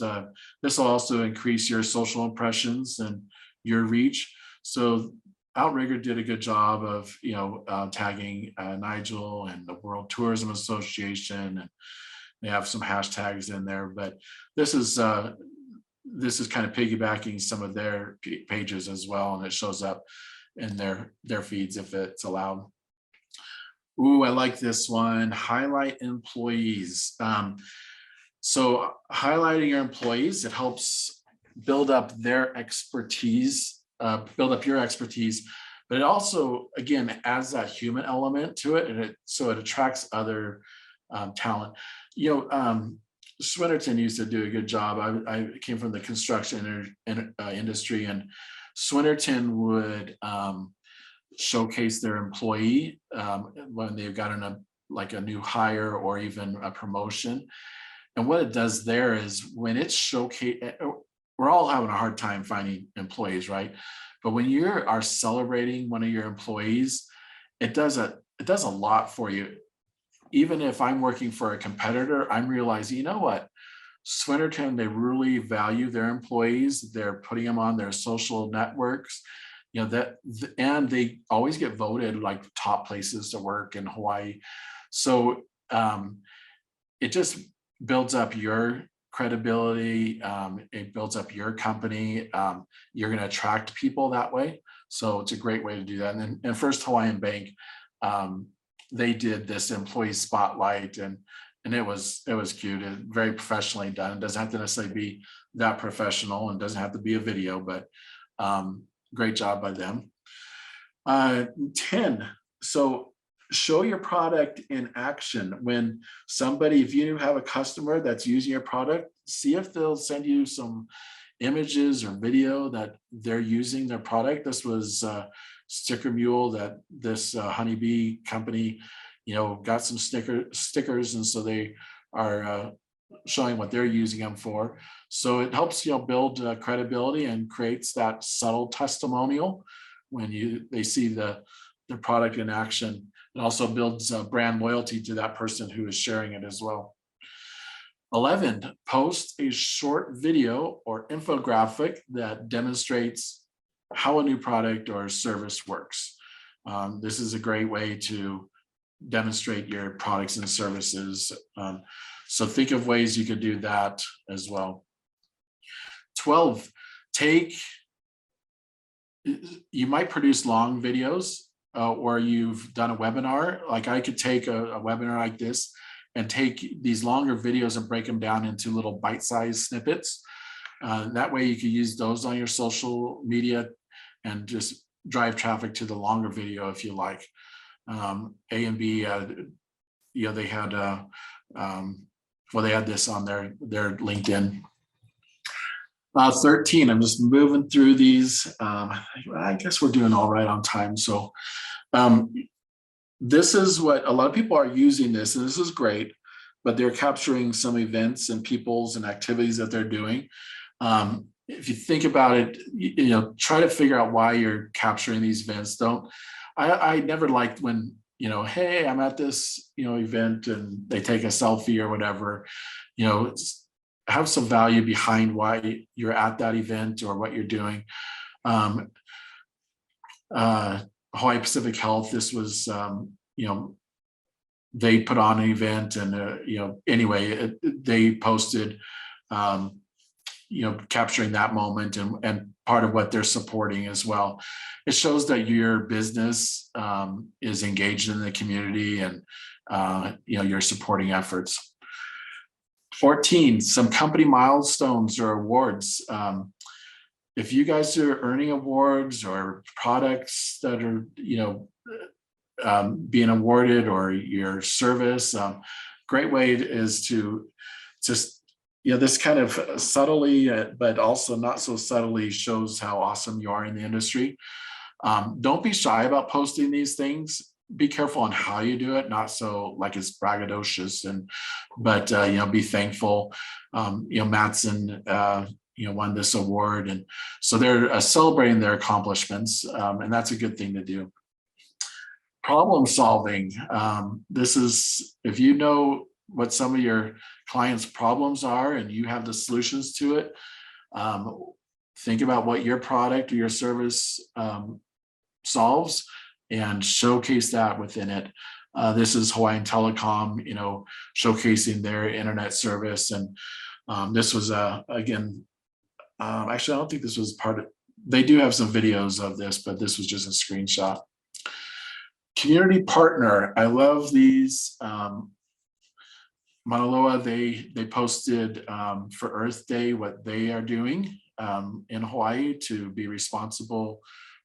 This will also increase your social impressions and your reach. So Outrigger did a good job of, tagging Nigel and the World Tourism Association, and they have some hashtags in there. But this is kind of piggybacking some of their pages as well, and it shows up in their feeds if it's allowed. Ooh, I like this one. Highlight employees. So highlighting your employees, it helps build up their expertise, build up your expertise, but it also, again, adds that human element to it, and so it attracts other talent. Swinnerton used to do a good job. I came from the construction industry, and Swinnerton would showcase their employee when they've got a new hire or even a promotion. And what it does there is when it's showcased, we're all having a hard time finding employees, right? But when you are celebrating one of your employees, it does a lot for you. Even if I'm working for a competitor, I'm realizing, you know what, Swinnerton, they really value their employees. They're putting them on their social networks, and they always get voted like top places to work in Hawaii. So it just builds up your credibility. It builds up your company. You're going to attract people that way. So it's a great way to do that. And First Hawaiian Bank, they did this employee spotlight, and it was cute and very professionally done. It doesn't have to necessarily be that professional, and doesn't have to be a video, but great job by them. 10. So show your product in action. When if you have a customer that's using your product, see if they'll send you some images or video that they're using their product. This was Sticker Mule, that this honeybee company, got some stickers, and so they are showing what they're using them for. So it helps, build credibility and creates that subtle testimonial when they see the product in action. It also builds brand loyalty to that person who is sharing it as well. 11, post a short video or infographic that demonstrates how a new product or service works. This is a great way to demonstrate your products and services. So think of ways you could do that as well. 12, you might produce long videos or you've done a webinar. Like I could take a webinar like this and take these longer videos and break them down into little bite-sized snippets. That way you can use those on your social media and just drive traffic to the longer video if you like. A and B, they had they had this on their LinkedIn. 13, I'm just moving through these. I guess we're doing all right on time. So this is what a lot of people are using this, and this is great, but they're capturing some events and peoples and activities that they're doing. If you think about it, try to figure out why you're capturing these events. I never liked when, hey, I'm at this, event and they take a selfie or whatever, have some value behind why you're at that event or what you're doing. Hawaii Pacific Health, this was, they put on an event and, anyway, they posted, capturing that moment and part of what they're supporting as well. It shows that your business is engaged in the community and, you're supporting efforts. 14, some company milestones or awards. If you guys are earning awards or products that are, being awarded or your service, great way is to just, this kind of subtly, but also not so subtly shows how awesome you are in the industry. Don't be shy about posting these things. Be careful on how you do it, not so like it's braggadocious, but be thankful. Matson, won this award, and so they're celebrating their accomplishments, and that's a good thing to do. Problem solving. This is, if you know what some of your clients' problems are and you have the solutions to it, think about what your product or your service solves and showcase that within it. This is Hawaiian Telecom, showcasing their internet service. And this was, again, actually, I don't think this was part of, they do have some videos of this, but this was just a screenshot. Community partner, I love these. Mauna Loa, they posted for Earth Day what they are doing in Hawaii to be responsible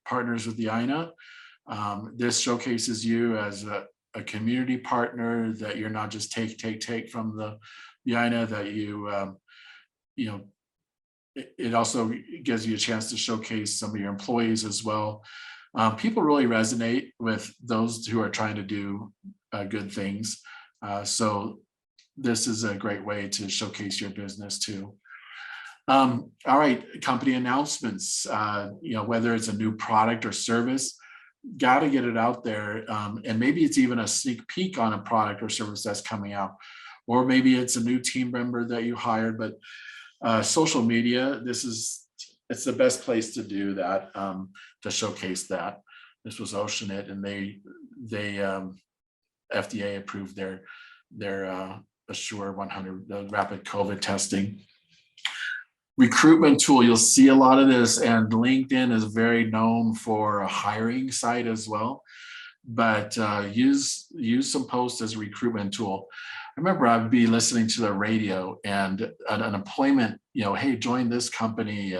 partners with the INA. This showcases you as a community partner, that you're not just take from the INA, that it also gives you a chance to showcase some of your employees as well. People really resonate with those who are trying to do good things. So this is a great way to showcase your business too. All right, company announcements, whether it's a new product or service, got to get it out there. And maybe it's even a sneak peek on a product or service that's coming out, or maybe it's a new team member that you hired. But social media, it's the best place to do that, to showcase that. This was Oceanit, and they FDA approved their Assure 100, the rapid COVID testing. Recruitment tool, you'll see a lot of this, and LinkedIn is very known for a hiring site as well. But use some posts as a recruitment tool. I remember I'd be listening to the radio and an employment, hey, join this company,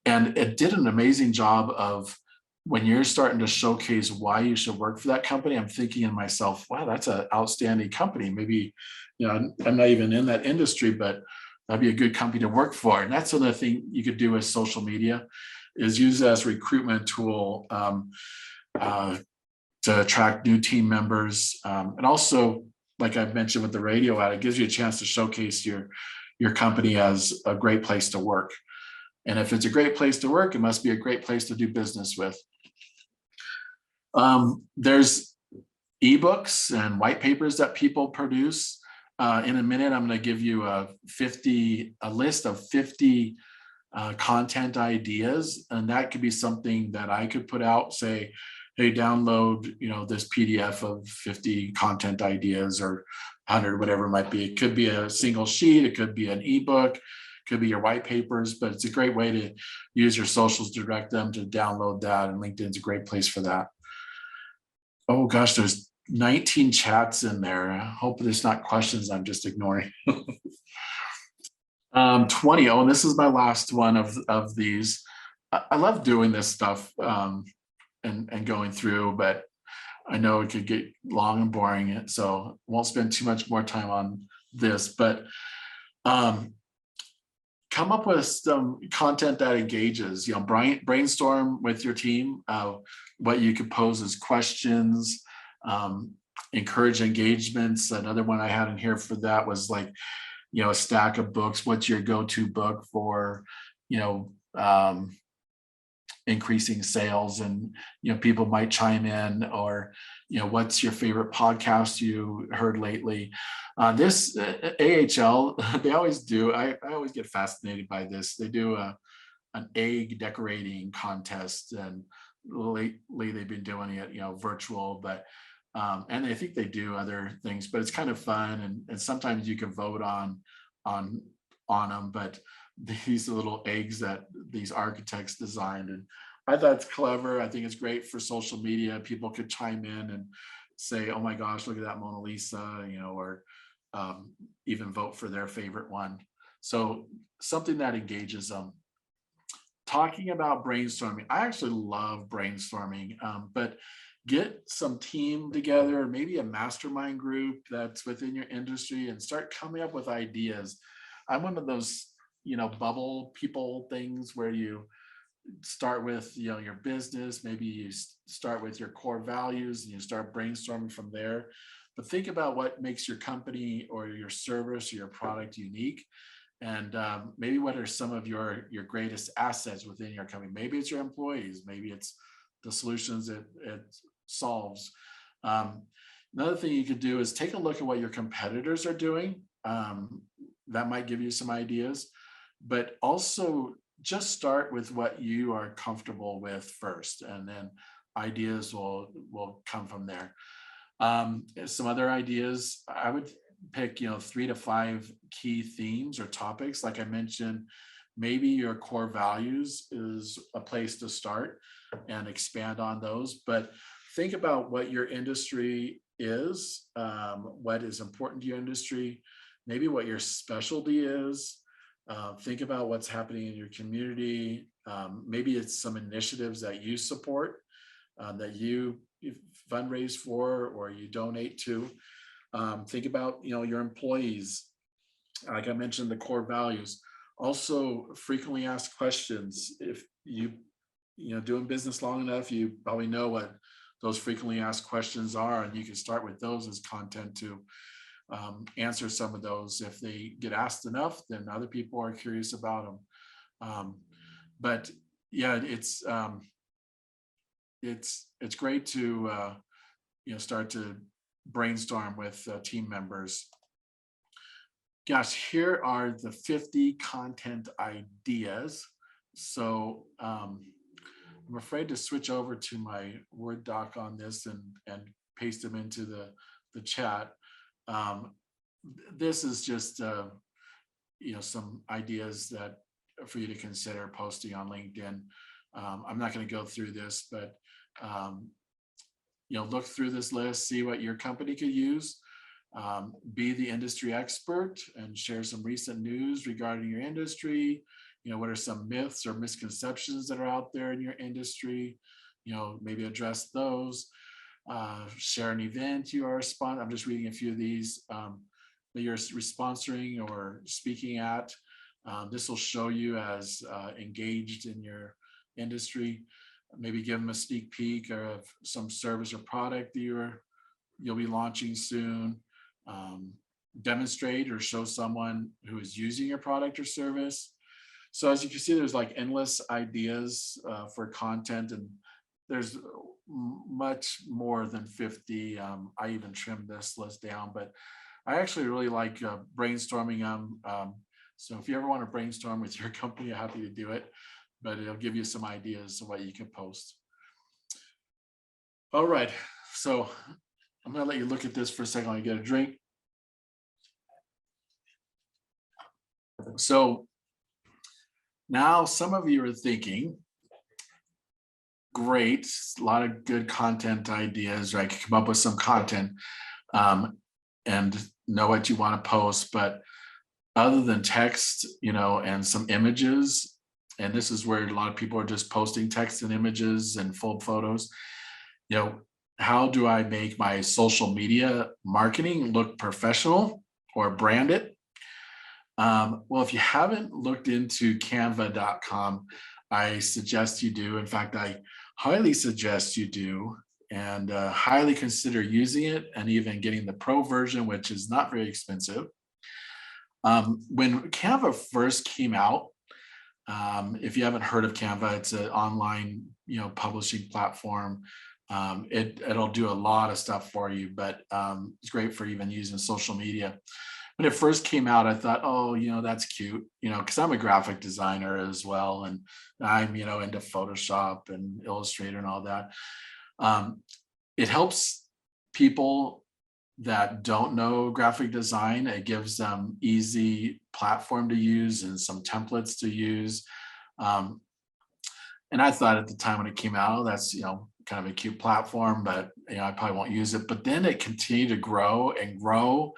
and it did an amazing job of, when you're starting to showcase why you should work for that company, I'm thinking to myself, wow, that's an outstanding company. Maybe, I'm not even in that industry, but that'd be a good company to work for. And that's another thing you could do with social media, is use it as a recruitment tool to attract new team members. And also like I mentioned with the radio ad, it gives you a chance to showcase your company as a great place to work. And if it's a great place to work, it must be a great place to do business with. There's ebooks and white papers that people produce. In a minute, I'm going to give you a list of 50 content ideas, and that could be something that I could put out, say, hey, download, this PDF of 50 content ideas, or 100, whatever it might be. It could be a single sheet, it could be an ebook, could be your white papers, but it's a great way to use your socials to direct them to download that, and LinkedIn's a great place for that. Oh gosh, there's 19 chats in there. I hope there's not questions I'm just ignoring. 20. Oh, this is my last one of these. I love doing this stuff and going through, but I know it could get long and boring, so won't spend too much more time on this. But come up with some content that engages. Brainstorm with your team what you could pose as questions. Encourage engagements. Another one I had in here for that was like, a stack of books. What's your go-to book for, increasing sales? And, people might chime in, or, what's your favorite podcast you heard lately? This AHL, they always do. I always get fascinated by this. They do an egg decorating contest, and lately they've been doing it, virtual, but and I think they do other things, but it's kind of fun, and sometimes you can vote on them. But these little eggs that these architects designed, and I thought it's clever. I think it's great for social media. People could chime in and say, "Oh my gosh, look at that Mona Lisa," or even vote for their favorite one. So something that engages them. Talking about brainstorming, I actually love brainstorming, but get some team together, maybe a mastermind group that's within your industry, and start coming up with ideas. I'm one of those, bubble people things where you start with, your business, maybe you start with your core values and you start brainstorming from there. But think about what makes your company or your service or your product unique. And maybe what are some of your greatest assets within your company? Maybe it's your employees, maybe it's the solutions it solves. Another thing you could do is take a look at what your competitors are doing. That might give you some ideas, but also just start with what you are comfortable with first, and then ideas will come from there. Some other ideas, I would pick 3 to 5 key themes or topics. Like I mentioned, maybe your core values is a place to start and expand on those, but think about what your industry is, what is important to your industry, maybe what your specialty is. Think about what's happening in your community. Maybe it's some initiatives that you support, that you fundraise for or you donate to. Think about your employees. Like I mentioned, the core values. Also, frequently asked questions. If you doing business long enough, you probably know what those frequently asked questions are, and you can start with those as content to answer some of those. If they get asked enough, then other people are curious about them. But yeah, it's great to start to brainstorm with team members. Gosh, here are the 50 content ideas. So I'm afraid to switch over to my Word doc on this and paste them into the chat. This is just some ideas that for you to consider posting on LinkedIn. I'm not going to go through this, but look through this list, see what your company could use. Be the industry expert and share some recent news regarding your industry. What are some myths or misconceptions that are out there in your industry? Maybe address those. Share an event you are sponsoring. I'm just reading a few of these that you're sponsoring or speaking at. This will show you as engaged in your industry. Maybe give them a sneak peek of some service or product that you'll be launching soon. demonstrate or show someone who is using your product or service. So as you can see, there's like endless ideas for content, and there's much more than 50. I even trimmed this list down, but I actually really like brainstorming them. So if you ever want to brainstorm with your company, I'm happy to do it, but it'll give you some ideas of what you can post. All right, so I'm gonna let you look at this for a second while you get a drink. So now some of you are thinking, great, a lot of good content ideas, right? I could come up with some content and know what you want to post, but other than text, and some images, and this is where a lot of people are just posting text and images and full photos, how do I make my social media marketing look professional or brand it? Well, if you haven't looked into canva.com, I suggest you do. In fact, I highly suggest you do, and highly consider using it and even getting the pro version, which is not very expensive. When Canva first came out, if you haven't heard of Canva, it's an online, publishing platform. It'll do a lot of stuff for you, but it's great for even using social media. When it first came out, I thought, oh, that's cute, because I'm a graphic designer as well, and I'm, into Photoshop and Illustrator and all that. It helps people that don't know graphic design. It gives them easy platform to use and some templates to use. And I thought at the time when it came out, that's, kind of a cute platform, but I probably won't use it. But then it continued to grow and grow,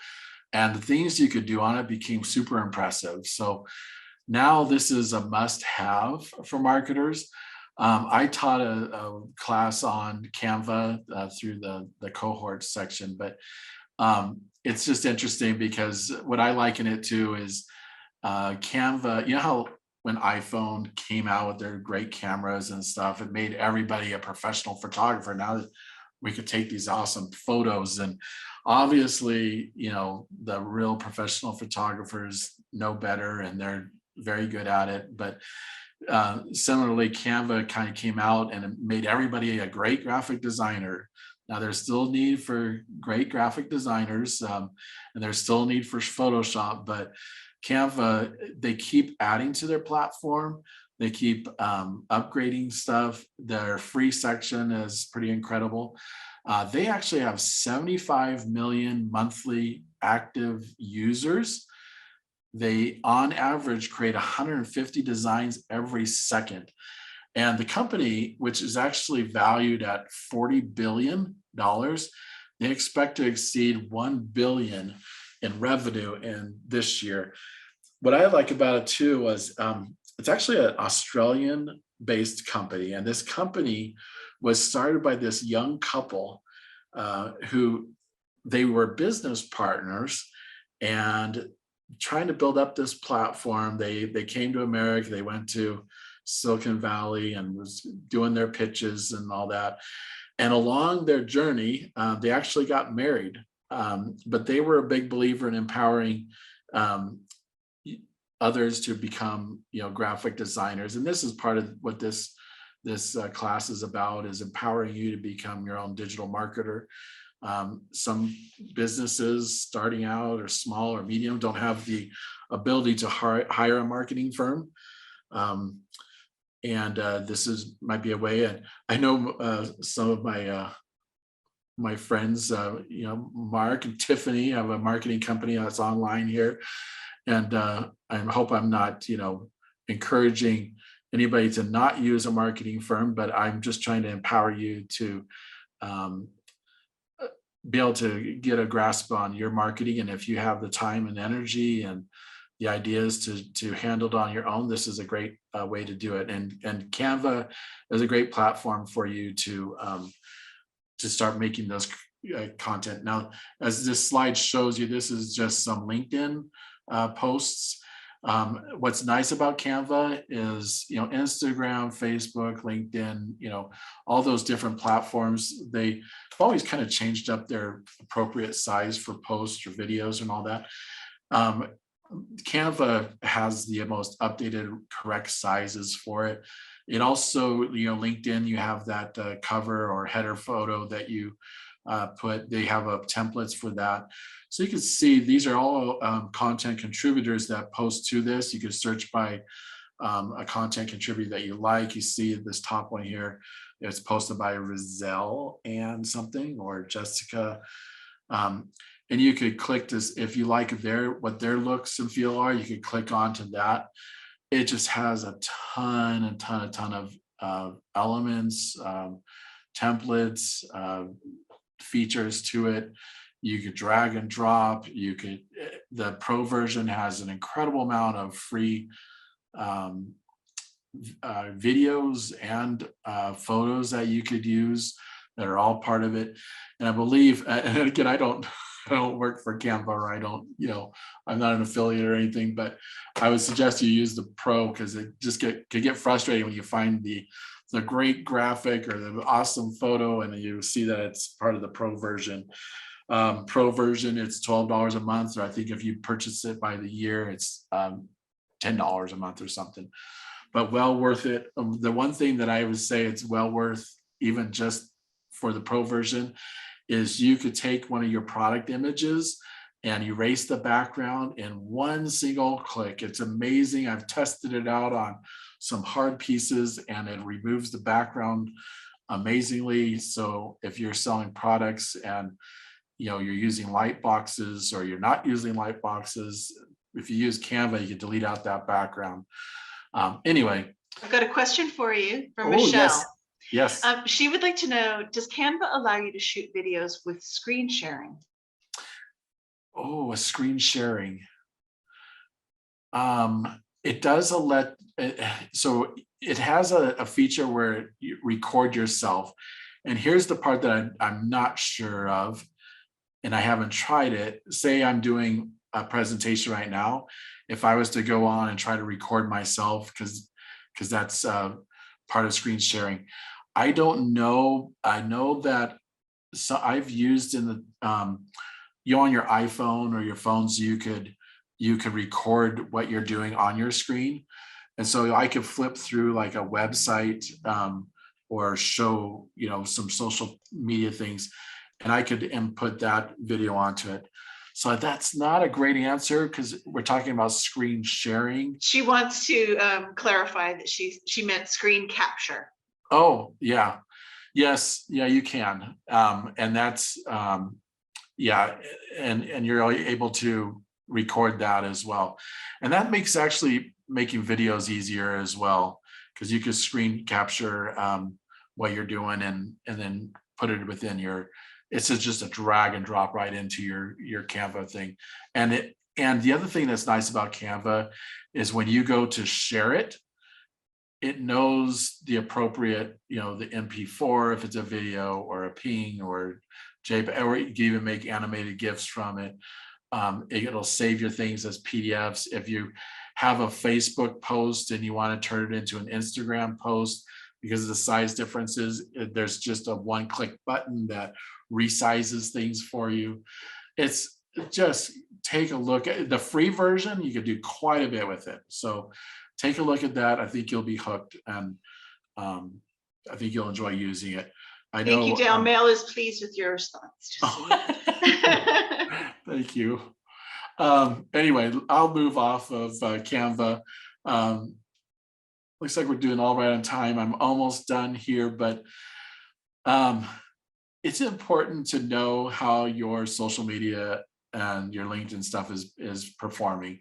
and the things you could do on it became super impressive. So now this is a must-have for marketers. I taught a class on Canva through the cohort section, but it's just interesting because what I liken it to is Canva. You know how when iPhone came out with their great cameras and stuff, it made everybody a professional photographer. Now we could take these awesome photos, and obviously, the real professional photographers know better and they're very good at it. But similarly, Canva kind of came out and it made everybody a great graphic designer. Now there's still need for great graphic designers, and there's still a need for Photoshop, but Canva, they keep adding to their platform. They keep upgrading stuff. Their free section is pretty incredible. They actually have 75 million monthly active users. They, on average, create 150 designs every second. And the company, which is actually valued at $40 billion, they expect to exceed 1 billion in revenue in this year. What I like about it too was it's actually an Australian-based company, and this company was started by this young couple who they were business partners and trying to build up this platform. They came to America. They went to Silicon Valley and was doing their pitches and all that. And along their journey, they actually got married. But they were a big believer in empowering others to become, graphic designers. And this is part of what this class is about, is empowering you to become your own digital marketer. Some businesses starting out or small or medium don't have the ability to hire a marketing firm. And this might be a way. And I know some of my friends, Mark and Tiffany have a marketing company that's online here. And I hope I'm not, encouraging anybody to not use a marketing firm, but I'm just trying to empower you to be able to get a grasp on your marketing. And if you have the time and energy and the ideas to handle it on your own, this is a great way to do it. And Canva is a great platform for you to start making those content. Now, as this slide shows you, this is just some LinkedIn posts. What's nice about Canva is, Instagram, Facebook, LinkedIn, all those different platforms, they've always kind of changed up their appropriate size for posts or videos and all that. Canva has the most updated, correct sizes for it. It also, LinkedIn, you have that cover or header photo that you put. They have templates for that. So you can see these are all content contributors that post to this. You can search by a content contributor that you like. You see this top one here. It's posted by Rizal and something, or Jessica. And you could click this if you like what their looks and feel are. You could click onto that. It just has a ton of elements, templates, features to it. You could drag and drop. The pro version has an incredible amount of free videos and photos that you could use that are all part of it. And I believe, and again, I don't work for Canva, or I'm not an affiliate or anything, but I would suggest you use the pro, because it just could get frustrating when you find the great graphic or the awesome photo and you see that it's part of the pro version. Pro version, it's $12 a month, or I think if you purchase it by the year, it's $10 a month or something, but well worth it. The one thing that I would say it's well worth, even just for the pro version, is you could take one of your product images and erase the background in one single click. It's amazing. I've tested it out on some hard pieces and it removes the background amazingly. So if you're selling products and you're using light boxes, or you're not using light boxes, if you use Canva, you can delete out that background. Anyway, I've got a question for you from oh, Michelle. Yes. She would like to know, does Canva allow you to shoot videos with screen sharing? Oh, a screen sharing. It does so it has a feature where you record yourself. And here's the part that I'm not sure of, and I haven't tried it. Say I'm doing a presentation right now. If I was to go on and try to record myself, because that's part of screen sharing, I don't know. I know that I've used in the on your iPhone or your phones, you could record what you're doing on your screen, and so I could flip through like a website or show some social media things, and I could input that video onto it. So that's not a great answer, because we're talking about screen sharing. She wants to clarify that she meant screen capture. Oh, yeah. Yes. Yeah, you can. And that's, yeah. And you're able to record that as well. And that makes actually making videos easier as well, because you can screen capture what you're doing and then put it within it's just a drag and drop right into your Canva thing. And the other thing that's nice about Canva is when you go to share it, it knows the appropriate, the MP4, if it's a video or a ping or JPEG, or you can even make animated GIFs from it. It'll save your things as PDFs. If you have a Facebook post and you want to turn it into an Instagram post, because of the size differences, there's just a one-click button that resizes things for you. It's just, take a look at the free version. You could do quite a bit with it. So take a look at that. I think you'll be hooked, and I think you'll enjoy using it. I know. Thank you, Dale. Mail is pleased with your response. Thank you. Anyway, I'll move off of Canva. Looks like we're doing all right on time. I'm almost done here, but it's important to know how your social media and your LinkedIn stuff is performing.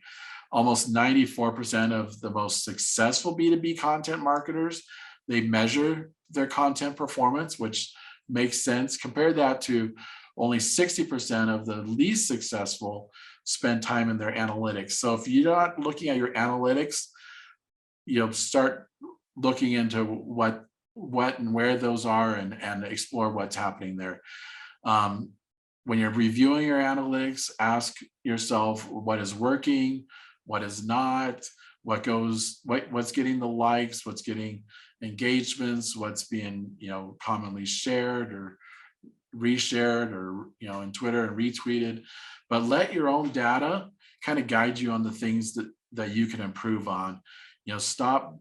Almost 94% of the most successful B2B content marketers, they measure their content performance, which makes sense. Compare that to only 60% of the least successful spend time in their analytics. So if you're not looking at your analytics, start looking into what and where those are, and explore what's happening there. When you're reviewing your analytics, ask yourself what is working, what is not, what's getting the likes, what's getting engagements, what's being, commonly shared or reshared or, in Twitter and retweeted. But let your own data kind of guide you on the things that you can improve on. Stop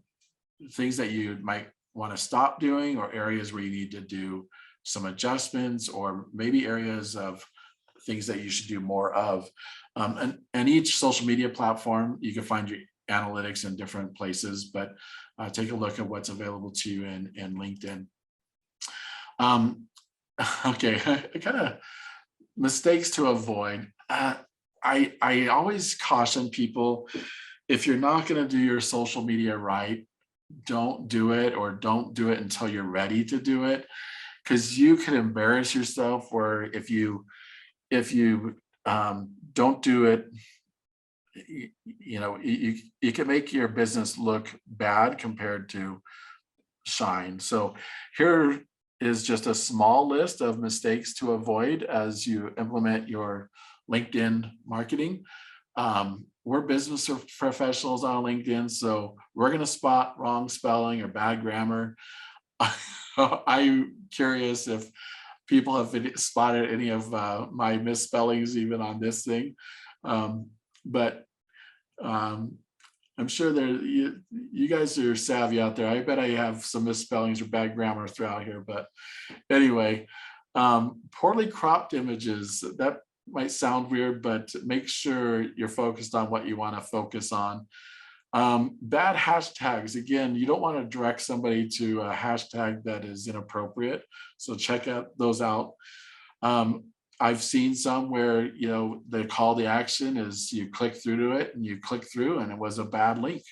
things that you might want to stop doing, or areas where you need to do some adjustments, or maybe areas of things that you should do more of. And each social media platform, you can find your analytics in different places, but take a look at what's available to you in LinkedIn. Okay, kind of mistakes to avoid. I always caution people, if you're not going to do your social media right, don't do it, or don't do it until you're ready to do it, because you can embarrass yourself. Or if you don't do it, you can make your business look bad compared to shine. So here is just a small list of mistakes to avoid as you implement your LinkedIn marketing. We're business professionals on LinkedIn, so we're going to spot wrong spelling or bad grammar. I'm curious if people have spotted any of my misspellings even on this thing. But I'm sure you guys are savvy out there. I bet I have some misspellings or bad grammar throughout here. But anyway, poorly cropped images, that might sound weird, but make sure you're focused on what you want to focus on. Bad hashtags. Again, you don't want to direct somebody to a hashtag that is inappropriate. So check those out. I've seen some where, the call to action is you click through to it, and you click through and it was a bad link.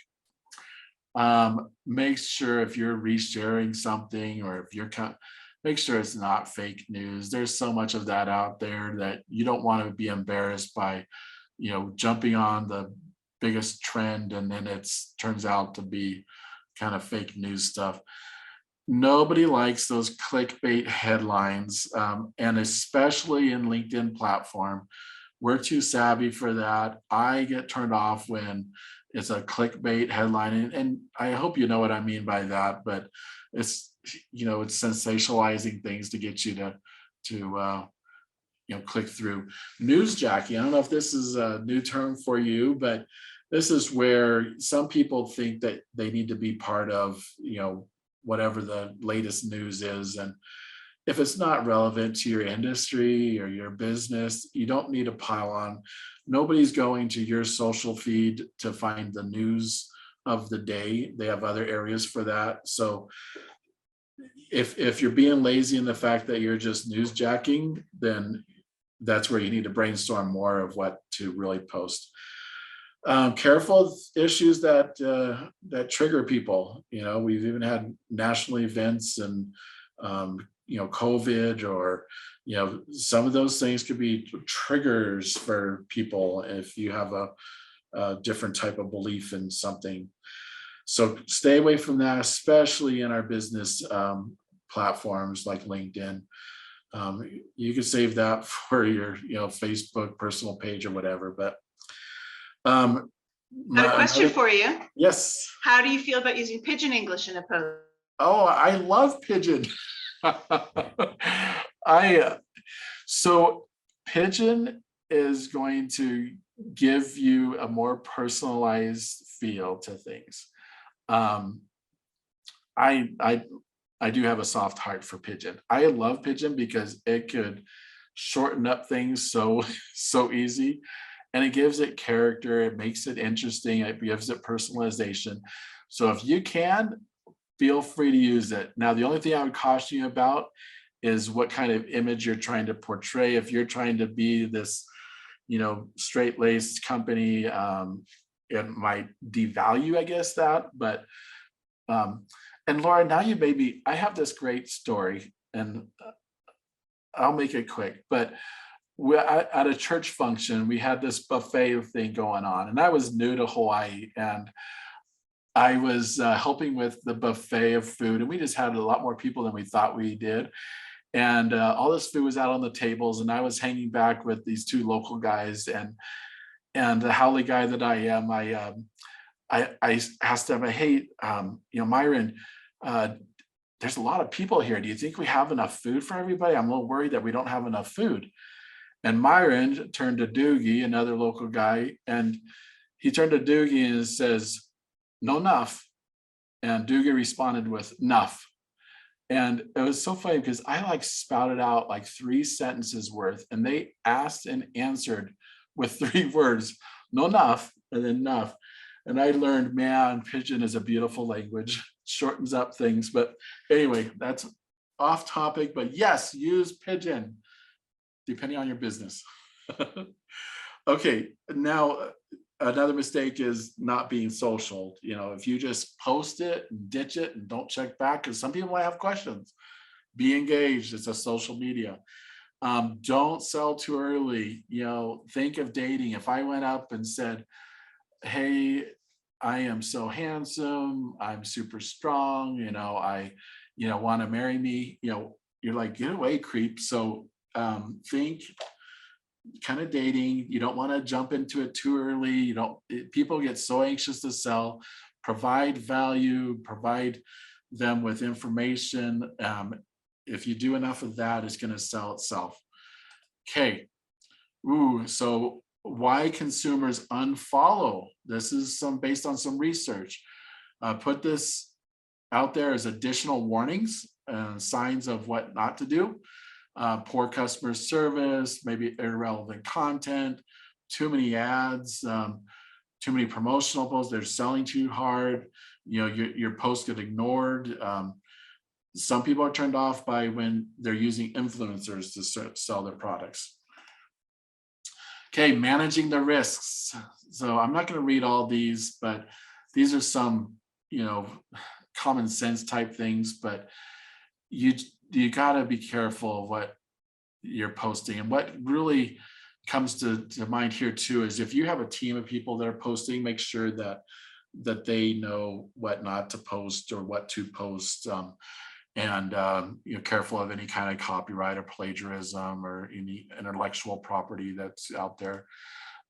Make sure if you're resharing something, or if you're make sure it's not fake news. There's so much of that out there that you don't want to be embarrassed by, jumping on the biggest trend and then turns out to be kind of fake news stuff. Nobody likes those clickbait headlines, and especially in LinkedIn platform, we're too savvy for that. I get turned off when it's a clickbait headline, and I hope you know what I mean by that. But it's it's sensationalizing things to get you to click through. Newsjacking. I don't know if this is a new term for you, but this is where some people think that they need to be part of whatever the latest news is. And if it's not relevant to your industry or your business, you don't need to pile on. Nobody's going to your social feed to find the news of the day. They have other areas for that. So if you're being lazy in the fact that you're just newsjacking, then that's where you need to brainstorm more of what to really post. Careful issues that trigger people. We've even had national events and COVID, or some of those things could be triggers for people if you have a different type of belief in something. So stay away from that, especially in our business platforms like LinkedIn. You can save that for your Facebook personal page or whatever. But got a question for you. Yes. How do you feel about using Pigeon English in a post? Oh, I love Pigeon. So Pigeon is going to give you a more personalized feel to things. I do have a soft heart for Pigeon. I love Pigeon because it could shorten up things so easy, and it gives it character. It makes it interesting. It gives it personalization. So if you can, feel free to use it. Now, the only thing I would caution you about is what kind of image you're trying to portray. If you're trying to be this, straight-laced company, it might devalue, I guess, that. But and Laura, now I have this great story, and I'll make it quick. But at a church function, we had this buffet thing going on, and I was new to Hawaii, and I was helping with the buffet of food, and we just had a lot more people than we thought we did. And all this food was out on the tables, and I was hanging back with these two local guys, and And the Howley guy that I am, I asked him, hey, Myron, uh, there's a lot of people here. Do you think we have enough food for everybody? I'm a little worried that we don't have enough food. And Myron turned to Doogie, another local guy, and he turned to Doogie and says, no enough. And Doogie responded with enough. And it was so funny because I like spouted out like 3 sentences worth, and they asked and answered with 3 words, no enough, and then enough. And I learned, man, Pidgin is a beautiful language, shortens up things. But anyway, that's off topic, but yes, use Pidgin, depending on your business. Okay, now another mistake is not being social. If you just post it and ditch it and don't check back, because some people might have questions, be engaged. It's a social media. Don't sell too early. Think of dating. If I went up and said, hey, I am so handsome, I'm super strong, I want to marry me, you're like, get away, creep. So think kind of dating. You don't want to jump into it too early. People get so anxious to sell. Provide value, provide them with information. If you do enough of that, it's going to sell itself. Okay. So why consumers unfollow? This is based on some research. Put this out there as additional warnings and signs of what not to do. Poor customer service, maybe irrelevant content, too many ads, too many promotional posts, they're selling too hard, your posts get ignored. Some people are turned off by when they're using influencers to sell their products. Okay, managing the risks. So I'm not going to read all these, but these are some, common sense type things, but you got to be careful of what you're posting. And what really comes to mind here too is if you have a team of people that are posting, make sure that they know what not to post or what to post. And careful of any kind of copyright or plagiarism or any intellectual property that's out there.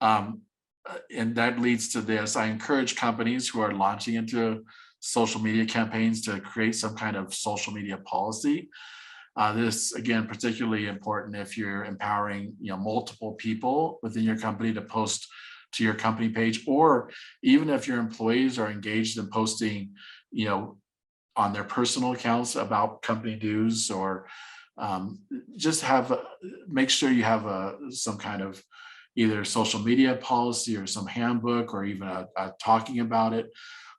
And that leads to this. I encourage companies who are launching into social media campaigns to create some kind of social media policy. This, again, particularly important if you're empowering multiple people within your company to post to your company page, or even if your employees are engaged in posting on their personal accounts about company news, or just make sure you have some kind of either social media policy or some handbook, or even a talking about it.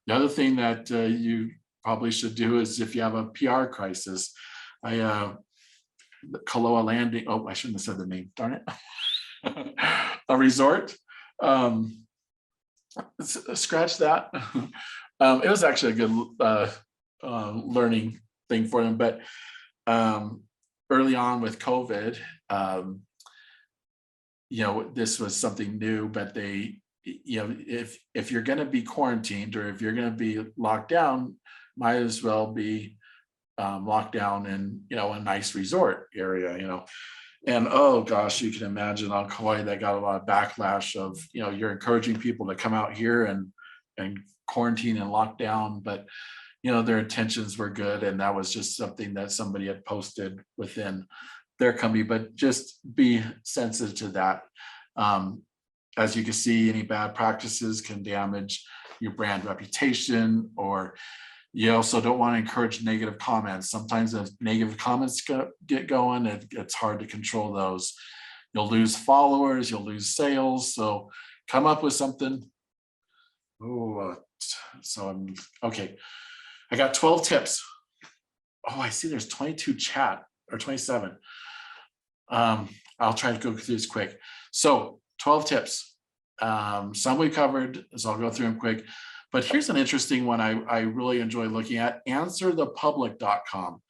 The other thing that you probably should do is if you have a PR crisis. Kaloa Landing, oh, I shouldn't have said the name, darn it. A resort. Scratch that. It was actually a good learning thing for them, but early on with COVID, this was something new, but they, if you're going to be quarantined or if you're going to be locked down, might as well be locked down in a nice resort area. And oh gosh, you can imagine on Kauai that got a lot of backlash of you're encouraging people to come out here and quarantine and lock down, but their intentions were good, and that was just something that somebody had posted within their company. But just be sensitive to that. As you can see, any bad practices can damage your brand reputation, or you also don't want to encourage negative comments. Sometimes if negative comments get going, it's hard to control those. You'll lose followers, you'll lose sales. So come up with something. Okay. I got 12 tips. Oh, I see there's 22 chat, or 27. I'll try to go through this quick. So 12 tips. Some we covered, so I'll go through them quick. But here's an interesting one I really enjoy looking at, answerthepublic.com.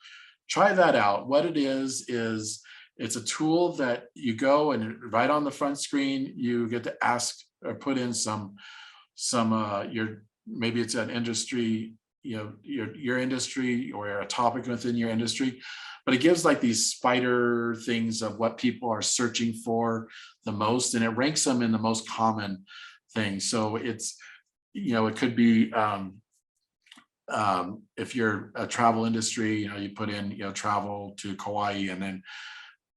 Try that out. What it is it's a tool that you go and right on the front screen, you get to ask or put in some maybe it's an industry your industry or a topic within your industry, but it gives like these spider things of what people are searching for the most, and it ranks them in the most common things. So it's, it could be, if you're a travel industry, you put in, travel to Kauai, and then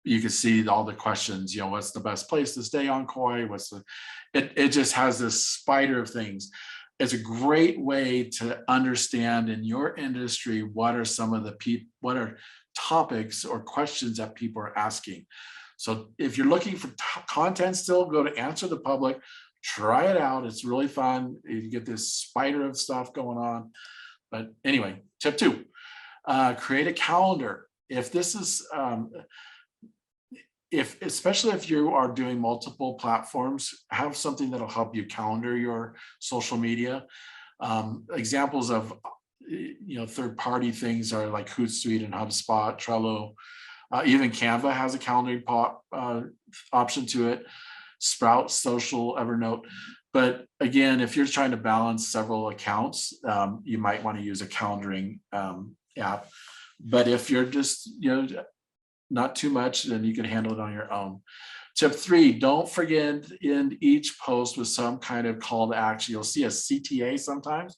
you can see all the questions, what's the best place to stay on Kauai? It just has this spider of things. It's a great way to understand in your industry, what are some of what are topics or questions that people are asking. So if you're looking for content still, go to Answer the Public, try it out. It's really fun. You get this spider of stuff going on. But anyway, tip 2, create a calendar. If this is, especially if you are doing multiple platforms, have something that'll help you calendar your social media. Examples of, third-party things are like Hootsuite and HubSpot, Trello. Even Canva has a calendaring option to it. Sprout Social, Evernote. But again, if you're trying to balance several accounts, you might want to use a calendaring app. But if you're just, not too much, then you can handle it on your own. Tip 3, don't forget in each post with some kind of call to action. You'll see a CTA sometimes,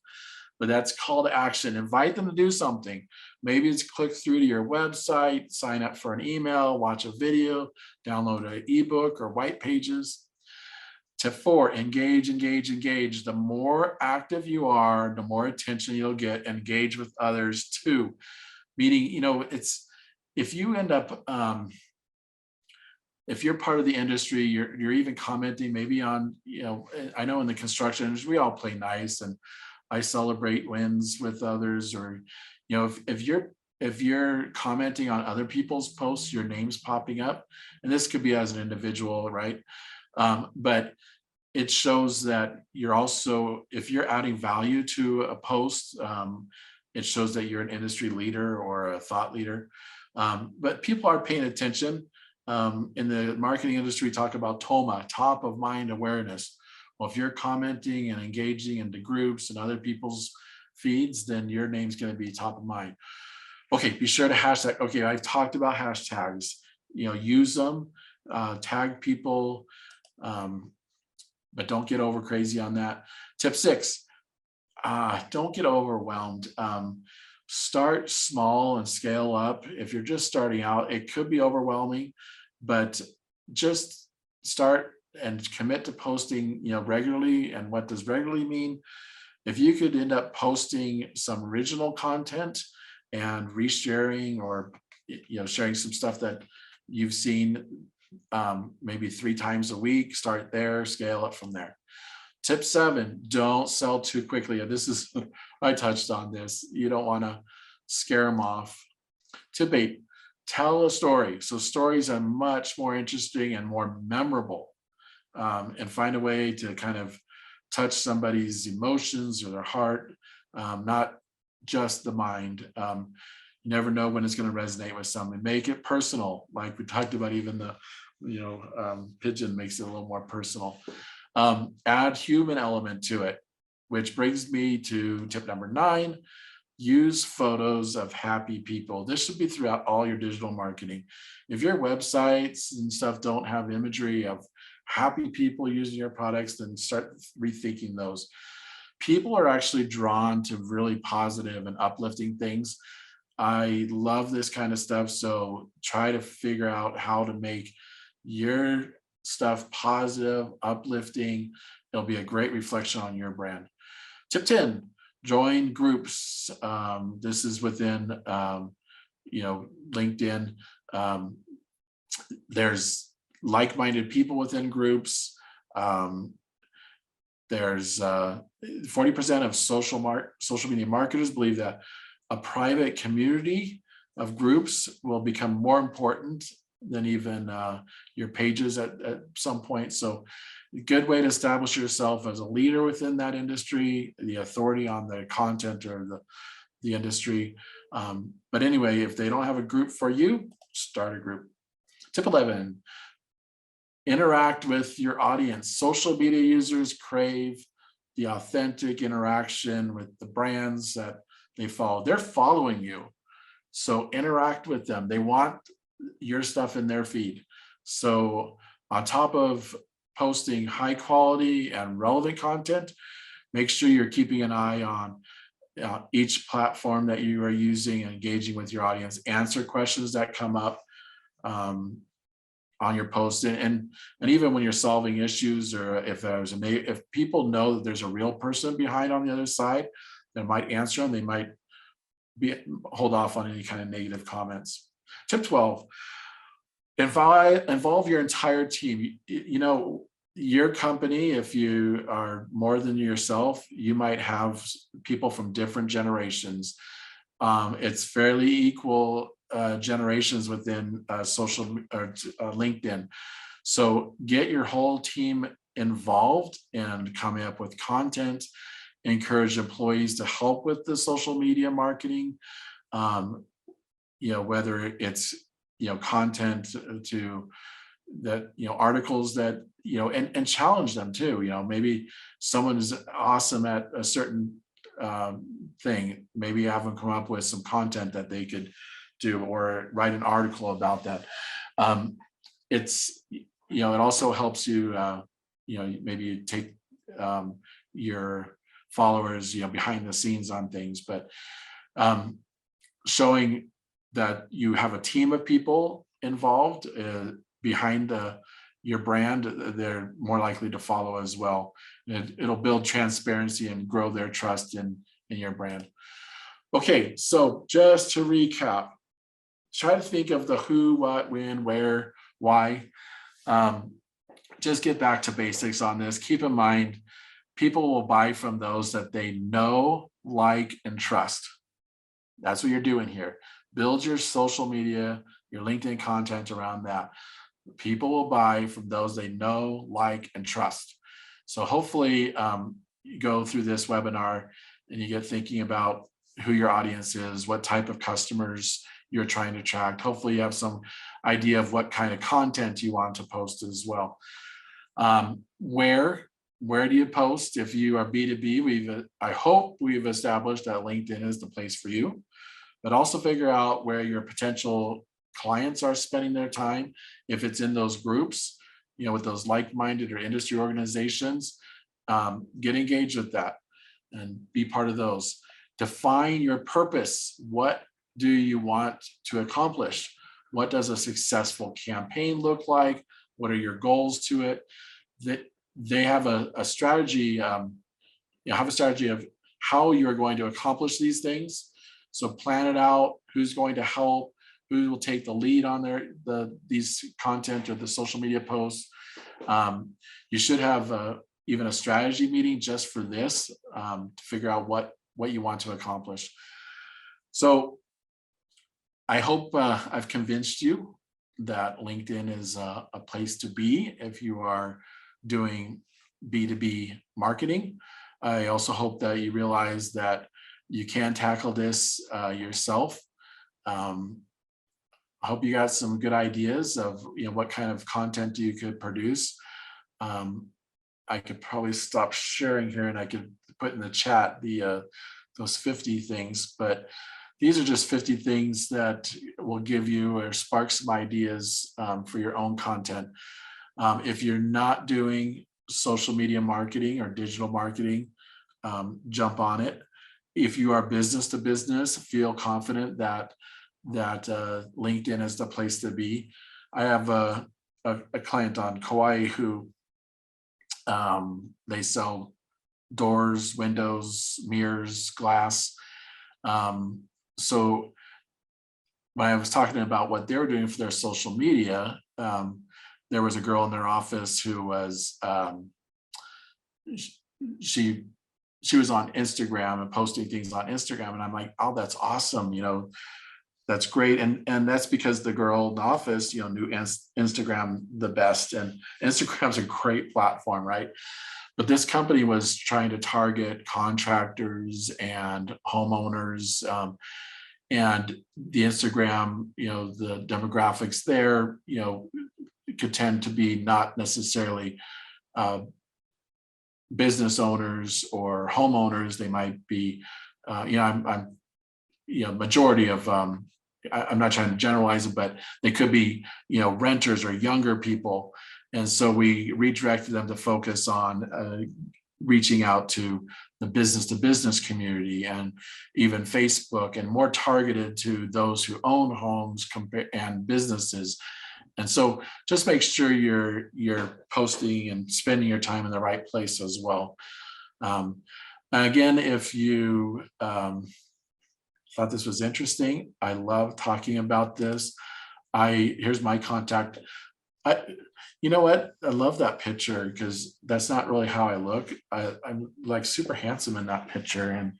but that's call to action. Invite them to do something. Maybe it's click through to your website, sign up for an email, watch a video, download an ebook or white pages. Tip 4, engage, engage, engage. The more active you are, the more attention you'll get. Engage with others too. Meaning, if you end up, if you're part of the industry, you're even commenting maybe on, I know in the construction industry, we all play nice and I celebrate wins with others, or, if you're commenting on other people's posts, your name's popping up, and this could be as an individual, right? But it shows that you're also, if you're adding value to a post, it shows that you're an industry leader or a thought leader. But people are paying attention. In the marketing industry, we talk about TOMA, top of mind awareness. Well, if you're commenting and engaging into groups and other people's feeds, then your name's going to be top of mind. Okay, be sure to hashtag. Okay, I've talked about hashtags. Use them, tag people, but don't get over crazy on that. Tip 6, don't get overwhelmed. Start small and scale up. If you're just starting out, it could be overwhelming, but just start and commit to posting, regularly. And what does regularly mean? If you could end up posting some original content and resharing, or sharing some stuff that you've seen maybe 3 times a week, start there, scale up from there. Tip 7, don't sell too quickly. This is, I touched on this. You don't want to scare them off. Tip 8, tell a story. So stories are much more interesting and more memorable, and find a way to kind of touch somebody's emotions or their heart, not just the mind. You never know when it's going to resonate with someone. Make it personal. Like we talked about, even the, pigeon makes it a little more personal. Add human element to it, which brings me to tip number 9, use photos of happy people. This should be throughout all your digital marketing. If your websites and stuff don't have imagery of happy people using your products, then start rethinking those. People are actually drawn to really positive and uplifting things. I love this kind of stuff. So try to figure out how to make your stuff positive, uplifting. It'll be a great reflection on your brand. Tip 10, join groups. This is within, LinkedIn. There's like-minded people within groups. There's 40% of social media marketers believe that a private community of groups will become more important than even your pages at some point. So a good way to establish yourself as a leader within that industry, the authority on the content or the industry. But anyway, if they don't have a group for you, start a group. Tip 11, interact with your audience. Social media users crave the authentic interaction with the brands that they follow. They're following you. So interact with them. They want your stuff in their feed. So on top of posting high quality and relevant content, make sure you're keeping an eye on each platform that you are using and engaging with your audience. Answer questions that come up on your post, and even when you're solving issues, or if people know that there's a real person behind on the other side that might answer them, they might hold off on any kind of negative comments. Tip 12, involve your entire team. You know, your company, if you are more than yourself, you might have people from different generations. It's fairly equal generations within social or LinkedIn. So get your whole team involved and coming up with content. Encourage employees to help with the social media marketing. You know, whether it's, you know, content to that, you know, articles that, you know, and challenge them too. You know, maybe someone is awesome at a certain thing. Maybe have them come up with some content that they could do, or write an article about that. It's, you know, it also helps you, you know, maybe you take your followers, you know, behind the scenes on things, but showing that you have a team of people involved behind your brand, they're more likely to follow as well. It'll build transparency and grow their trust in your brand. Okay, so just to recap, try to think of the who, what, when, where, why. Just get back to basics on this. Keep in mind, people will buy from those that they know, like, and trust. That's what you're doing here. Build your social media, your LinkedIn content around that. People will buy from those they know, like, and trust. So hopefully you go through this webinar and you get thinking about who your audience is, what type of customers you're trying to attract. Hopefully you have some idea of what kind of content you want to post as well. Where do you post? If you are B2B, I hope we've established that LinkedIn is the place for you, but also figure out where your potential clients are spending their time. If it's in those groups, you know, with those like-minded or industry organizations, get engaged with that and be part of those. Define your purpose. What do you want to accomplish? What does a successful campaign look like? What are your goals to it? That they have a strategy, you know, have a strategy of how you're going to accomplish these things. So plan it out, who's going to help, who will take the lead on these content or the social media posts. You should have even a strategy meeting just for this to figure out what you want to accomplish. So I hope I've convinced you that LinkedIn is a place to be if you are doing B2B marketing. I also hope that you realize that you can tackle this yourself. I hope you got some good ideas of, you know, what kind of content you could produce. I could probably stop sharing here and I could put in the chat those 50 things, but these are just 50 things that will give you or spark some ideas for your own content. If you're not doing social media marketing or digital marketing, jump on it. If you are business to business, feel confident that LinkedIn is the place to be. I have a client on Kauai who they sell doors, windows, mirrors, glass. So when I was talking about what they were doing for their social media, there was a girl in their office who was she was on Instagram and posting things on Instagram, and I'm like, oh, that's awesome, you know, that's great. And that's because the girl in the office, you know, knew Instagram the best, and Instagram's a great platform, right? But this company was trying to target contractors and homeowners, and the Instagram, you know, the demographics there, you know, could tend to be not necessarily business owners or homeowners. They might be, you know, I'm majority of, I'm not trying to generalize it, but they could be, renters or younger people. And so we redirected them to focus on reaching out to the business community, and even Facebook, and more targeted to those who own homes and businesses. And so just make sure you're posting and spending your time in the right place as well. Again, if you thought this was interesting, I love talking about this. Here's my contact. You know what? I love that picture, because that's not really how I look. I'm like super handsome in that picture, and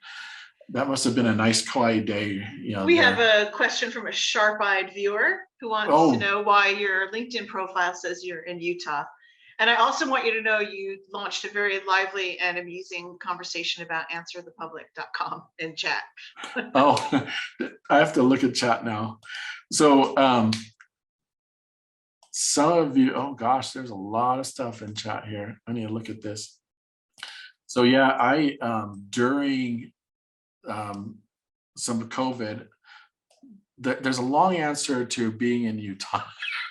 that must have been a nice quiet day. We have a question from a sharp-eyed viewer who wants to know why your LinkedIn profile says you're in Utah. And I also want you to know you launched a very lively and amusing conversation about answerthepublic.com in chat. Oh, I have to look at chat now. So some of you, oh gosh, there's a lot of stuff in chat here. I need to look at this. So yeah, I during some COVID, there's a long answer to being in Utah.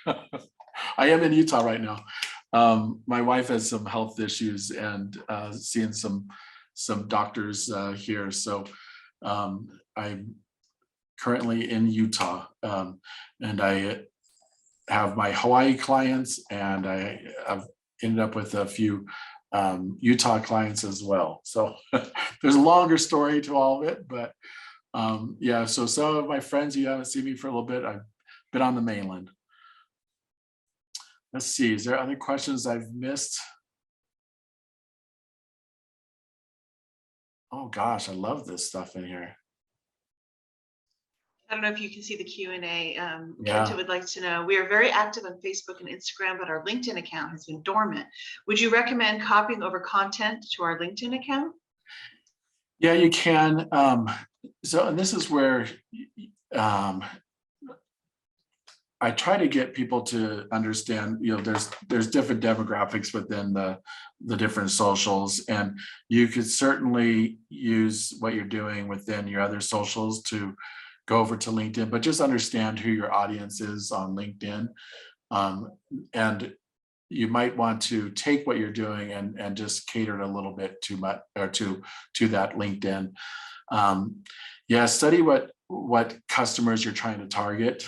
I am in Utah right now. My wife has some health issues, and seeing some doctors here. So I'm currently in Utah, and I have my Hawaii clients, and I've ended up with a few Utah clients as well. So there's a longer story to all of it, but yeah, so some of my friends, you haven't seen me for a little bit. I've been on the mainland. Let's see, is there other questions I've missed? Oh gosh, I love this stuff in here. I don't know if you can see the Q&A. Yeah. Kenta would like to know, we are very active on Facebook and Instagram, but our LinkedIn account has been dormant. Would you recommend copying over content to our LinkedIn account? Yeah, you can. So, and this is where I try to get people to understand, there's different demographics within the different socials, and you could certainly use what you're doing within your other socials to go over to LinkedIn, but just understand who your audience is on LinkedIn. And you might want to take what you're doing and just cater it a little bit too much, or to that LinkedIn. Yeah, study what customers you're trying to target.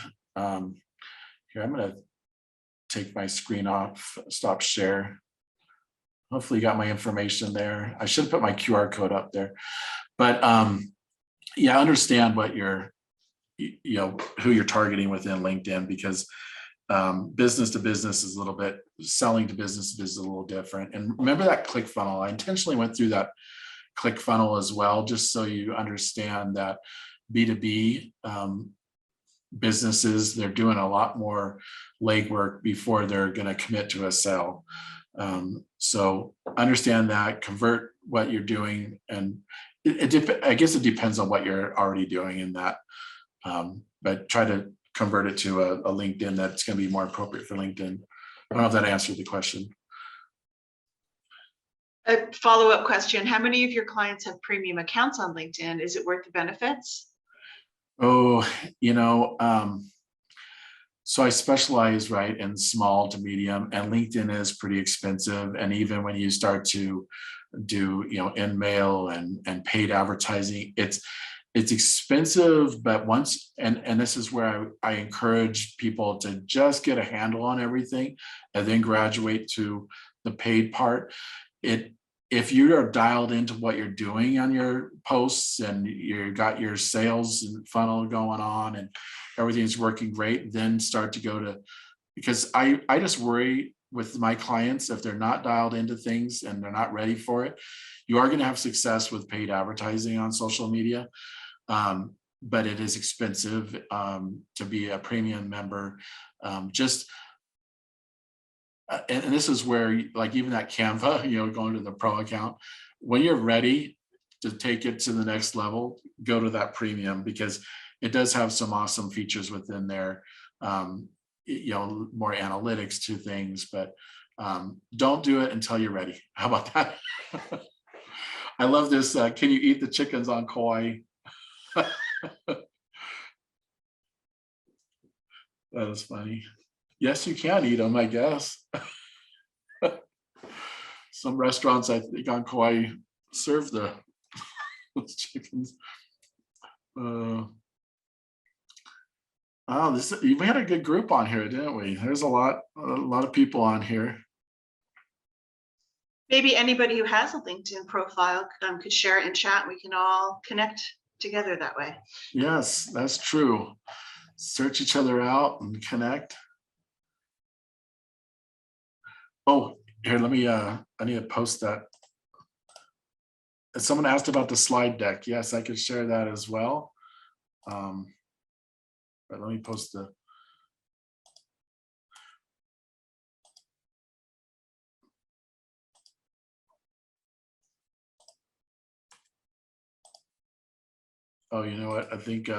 Here, I'm going to take my screen off, stop share. Hopefully you got my information there. I should put my QR code up there. But yeah, understand what who you're targeting within LinkedIn, because business to business is a little bit, selling to business is a little different. And remember that click funnel. I intentionally went through that click funnel as well, just so you understand that B2B businesses, they're doing a lot more legwork before they're going to commit to a sale. So understand that, convert what you're doing, and I guess it depends on what you're already doing in that, but try to convert it to a LinkedIn that's going to be more appropriate for LinkedIn. I don't know if that answered the question. A follow-up question: how many of your clients have premium accounts on LinkedIn? Is it worth the benefits? Oh, so I specialize in small to medium, and LinkedIn is pretty expensive. And even when you start to do, in-mail and paid advertising, it's expensive. But once, and this is where I encourage people to just get a handle on everything and then graduate to the paid part. If you are dialed into what you're doing on your posts, and you got your sales funnel going on and everything's working great, then start to go to, because I just worry with my clients, if they're not dialed into things and they're not ready for it, you are going to have success with paid advertising on social media. But it is expensive to be a premium member. And this is where, like, even that Canva, going to the pro account, when you're ready to take it to the next level, go to that premium, because it does have some awesome features within there, more analytics to things. But don't do it until you're ready. How about that? I love this. Can you eat the chickens on Kauai? That is funny. Yes, you can eat them, I guess. Some restaurants, I think, on Kauai serve those chickens. Oh, we had a good group on here, didn't we? There's a lot of people on here. Maybe anybody who has a LinkedIn profile could share it in chat. We can all connect together that way. Yes, that's true. Search each other out and connect. Oh, here, let me, I need to post that. Someone asked about the slide deck. Yes, I could share that as well. But let me post the. Oh, you know what? I think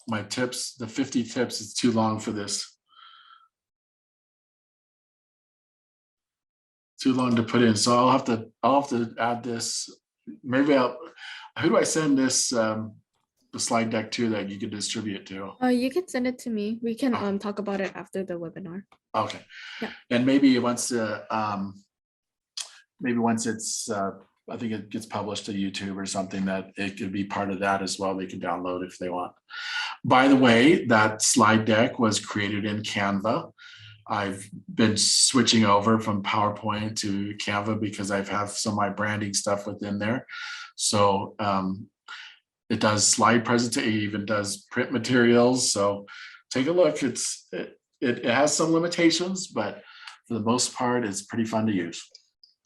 my tips, the 50 tips, is too long for this. Too long to put in. So I'll have to add this. Maybe who do I send this the slide deck to that you can distribute to? You can send it to me. We can talk about it after the webinar. Okay. Yeah. And maybe once it's I think it gets published to YouTube or something, that it could be part of that as well. They can download if they want. By the way, that slide deck was created in Canva. I've been switching over from PowerPoint to Canva because I have some of my branding stuff within there. So it does slide presentation, it even does print materials. So take a look. It has some limitations, but for the most part, it's pretty fun to use.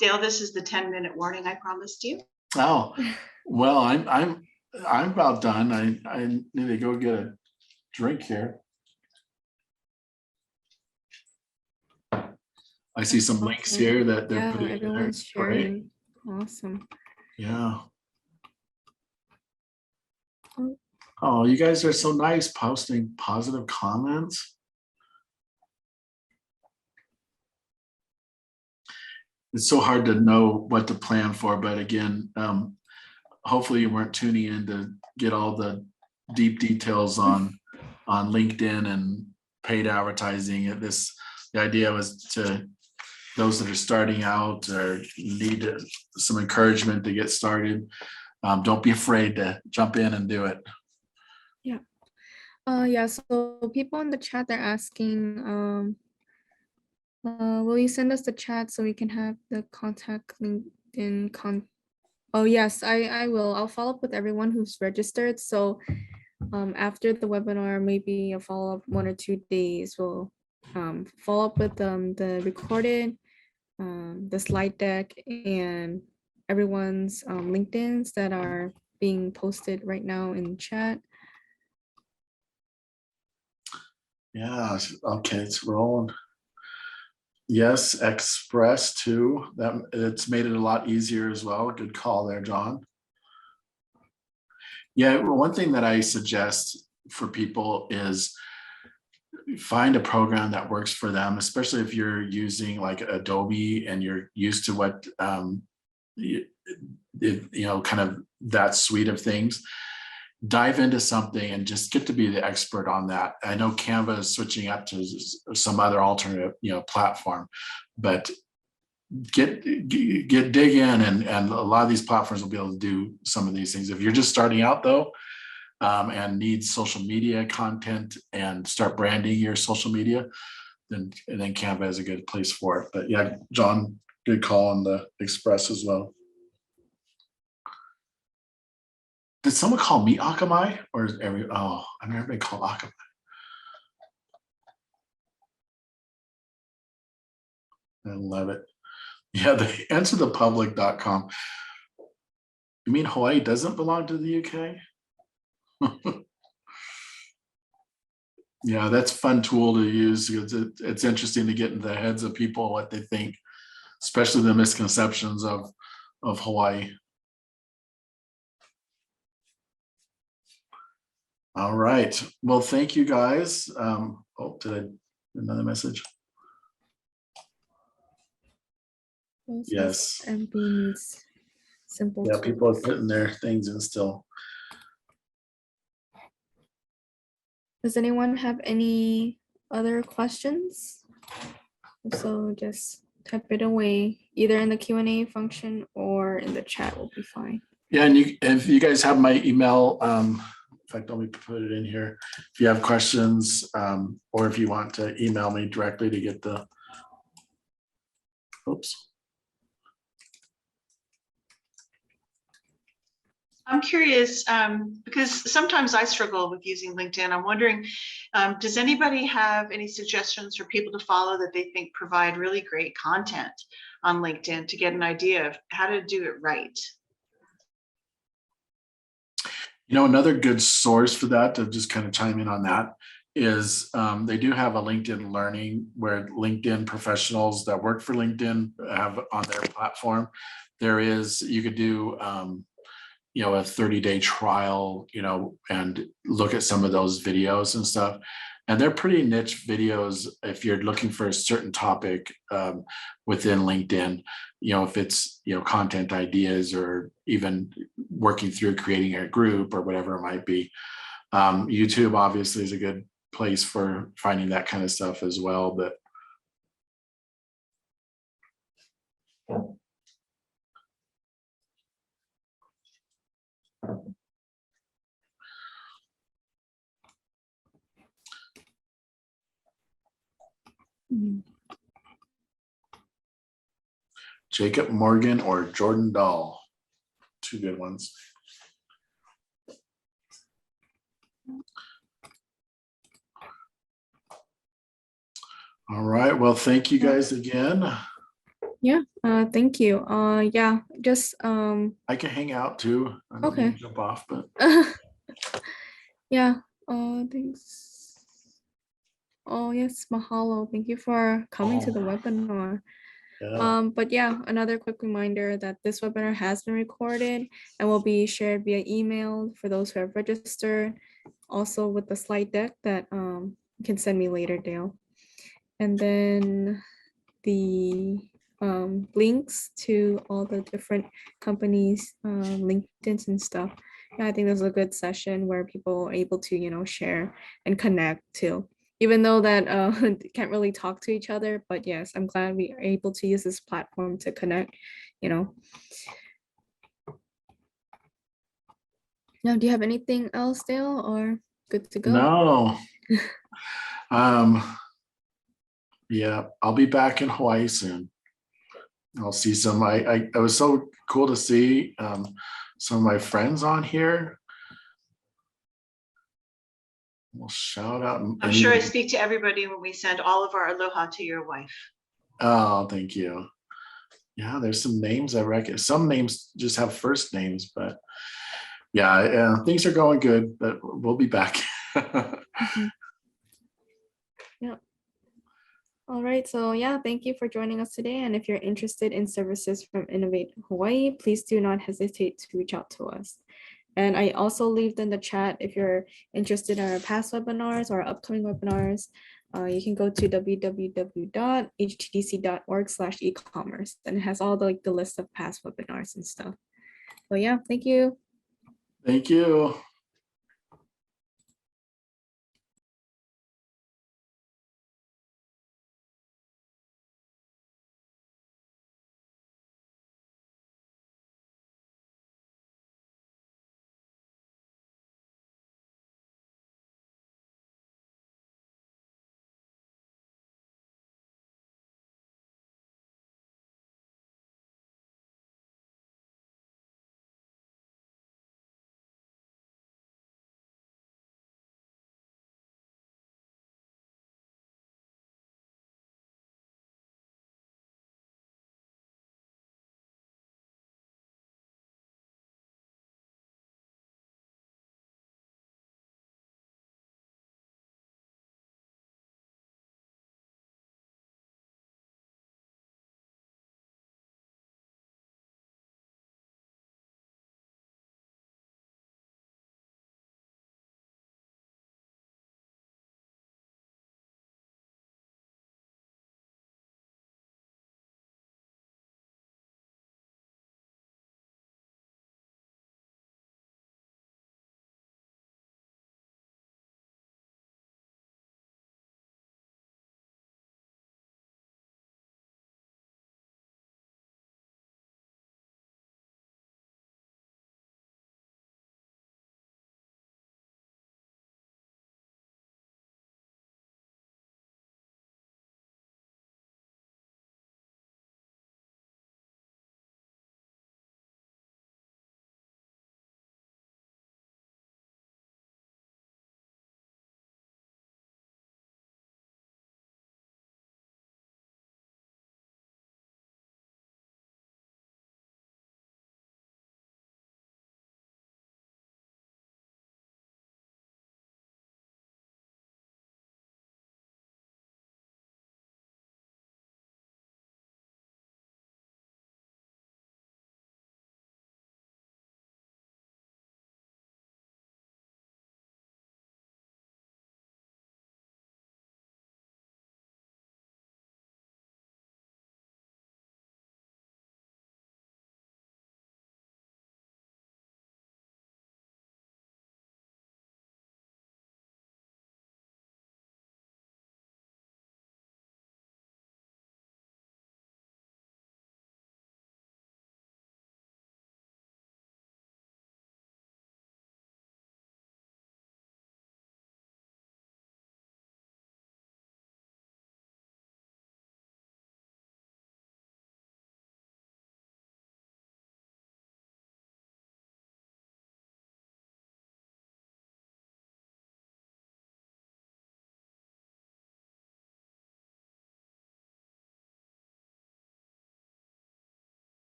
Dale, this is the 10-minute warning I promised you. Oh, well, I'm about done. I need to go get a drink here. I see some links here that they're putting in there. Everyone's sharing. Awesome. Yeah. Oh, you guys are so nice, posting positive comments. It's so hard to know what to plan for, but again, hopefully you weren't tuning in to get all the deep details on LinkedIn and paid advertising. The idea was to those that are starting out or need some encouragement to get started. Don't be afraid to jump in and do it. Yeah. Yeah. So people in the chat, they're asking, will you send us the chat so we can have the contact LinkedIn Oh yes, I will. I'll follow up with everyone who's registered. So after the webinar, maybe a follow-up 1 or 2 days, we'll follow up with the recorded, the slide deck, and everyone's LinkedIns that are being posted right now in chat. Yeah, okay, it's rolling. Yes, Express too. It's made it a lot easier as well. Good call there, John. Yeah, one thing that I suggest for people is find a program that works for them, especially if you're using like Adobe and you're used to what you know, kind of that suite of things. Dive into something and just get to be the expert on that. I know Canva is switching up to some other alternative, platform, but dig in, and a lot of these platforms will be able to do some of these things. If you're just starting out though, and need social media content and start branding your social media, then Canva is a good place for it. But yeah, John, good call on the Express as well. Did someone call me Akamai, or is I've never been called Akamai. I love it. Yeah, the answerthepublic.com. You mean Hawaii doesn't belong to the UK? Yeah, that's a fun tool to use. It's interesting to get into the heads of people, what they think, especially the misconceptions of Hawaii. All right. Well, thank you guys. Oh, did I another message? Yes. MB needs simple. Yeah, tools. people are putting their things in still. Does anyone have any other questions? If so, just type it away, either in the Q&A function or in the chat will be fine. Yeah, and if you guys have my email, in fact, let me put it in here. If you have questions, or if you want to email me directly to get the, oops. I'm curious, because sometimes I struggle with using LinkedIn. I'm wondering, does anybody have any suggestions for people to follow that they think provide really great content on LinkedIn to get an idea of how to do it right? You know, another good source for that, to just kind of chime in on that, is they do have a LinkedIn Learning where LinkedIn professionals that work for LinkedIn have on their platform. There is, you could do, you know, a 30-day trial, you know, and look at some of those videos and stuff. And they're pretty niche videos if you're looking for a certain topic within LinkedIn, you know, if it's, you know, content ideas or even working through creating a group or whatever it might be. YouTube obviously is a good place for finding that kind of stuff as well, but Jacob Morgan or Jordan Dahl, two good ones. All right, well, thank you guys again. Yeah, thank you. Yeah, just I can hang out too. I don't okay. need to jump off, but yeah, thanks. Oh yes, mahalo. Thank you for coming to the webinar. yeah. But yeah, another quick reminder that this webinar has been recorded and will be shared via email for those who have registered. Also with the slide deck that you can send me later, Dale. And then the links to all the different companies, LinkedIn's and stuff. Yeah, I think this was a good session where people are able to, you know, share and connect too. Even though that can't really talk to each other, but yes, I'm glad we are able to use this platform to connect, you know. Now, do you have anything else, Dale, or good to go? No. Yeah, I'll be back in Hawaii soon. I'll see some. It was so cool to see some of my friends on here. Well, shout out. I'm sure I speak to everybody when we send all of our aloha to your wife. Oh, thank you. Yeah, there's some names I reckon. Some names just have first names, but yeah, things are going good, but we'll be back. Yeah. All right, so yeah, thank you for joining us today. And if you're interested in services from Innovate Hawaii, please do not hesitate to reach out to us. And I also leave in the chat if you're interested in our past webinars or upcoming webinars, you can go to www.htdc.org/ecommerce, and it has all the list of past webinars and stuff. So yeah, thank you. Thank you.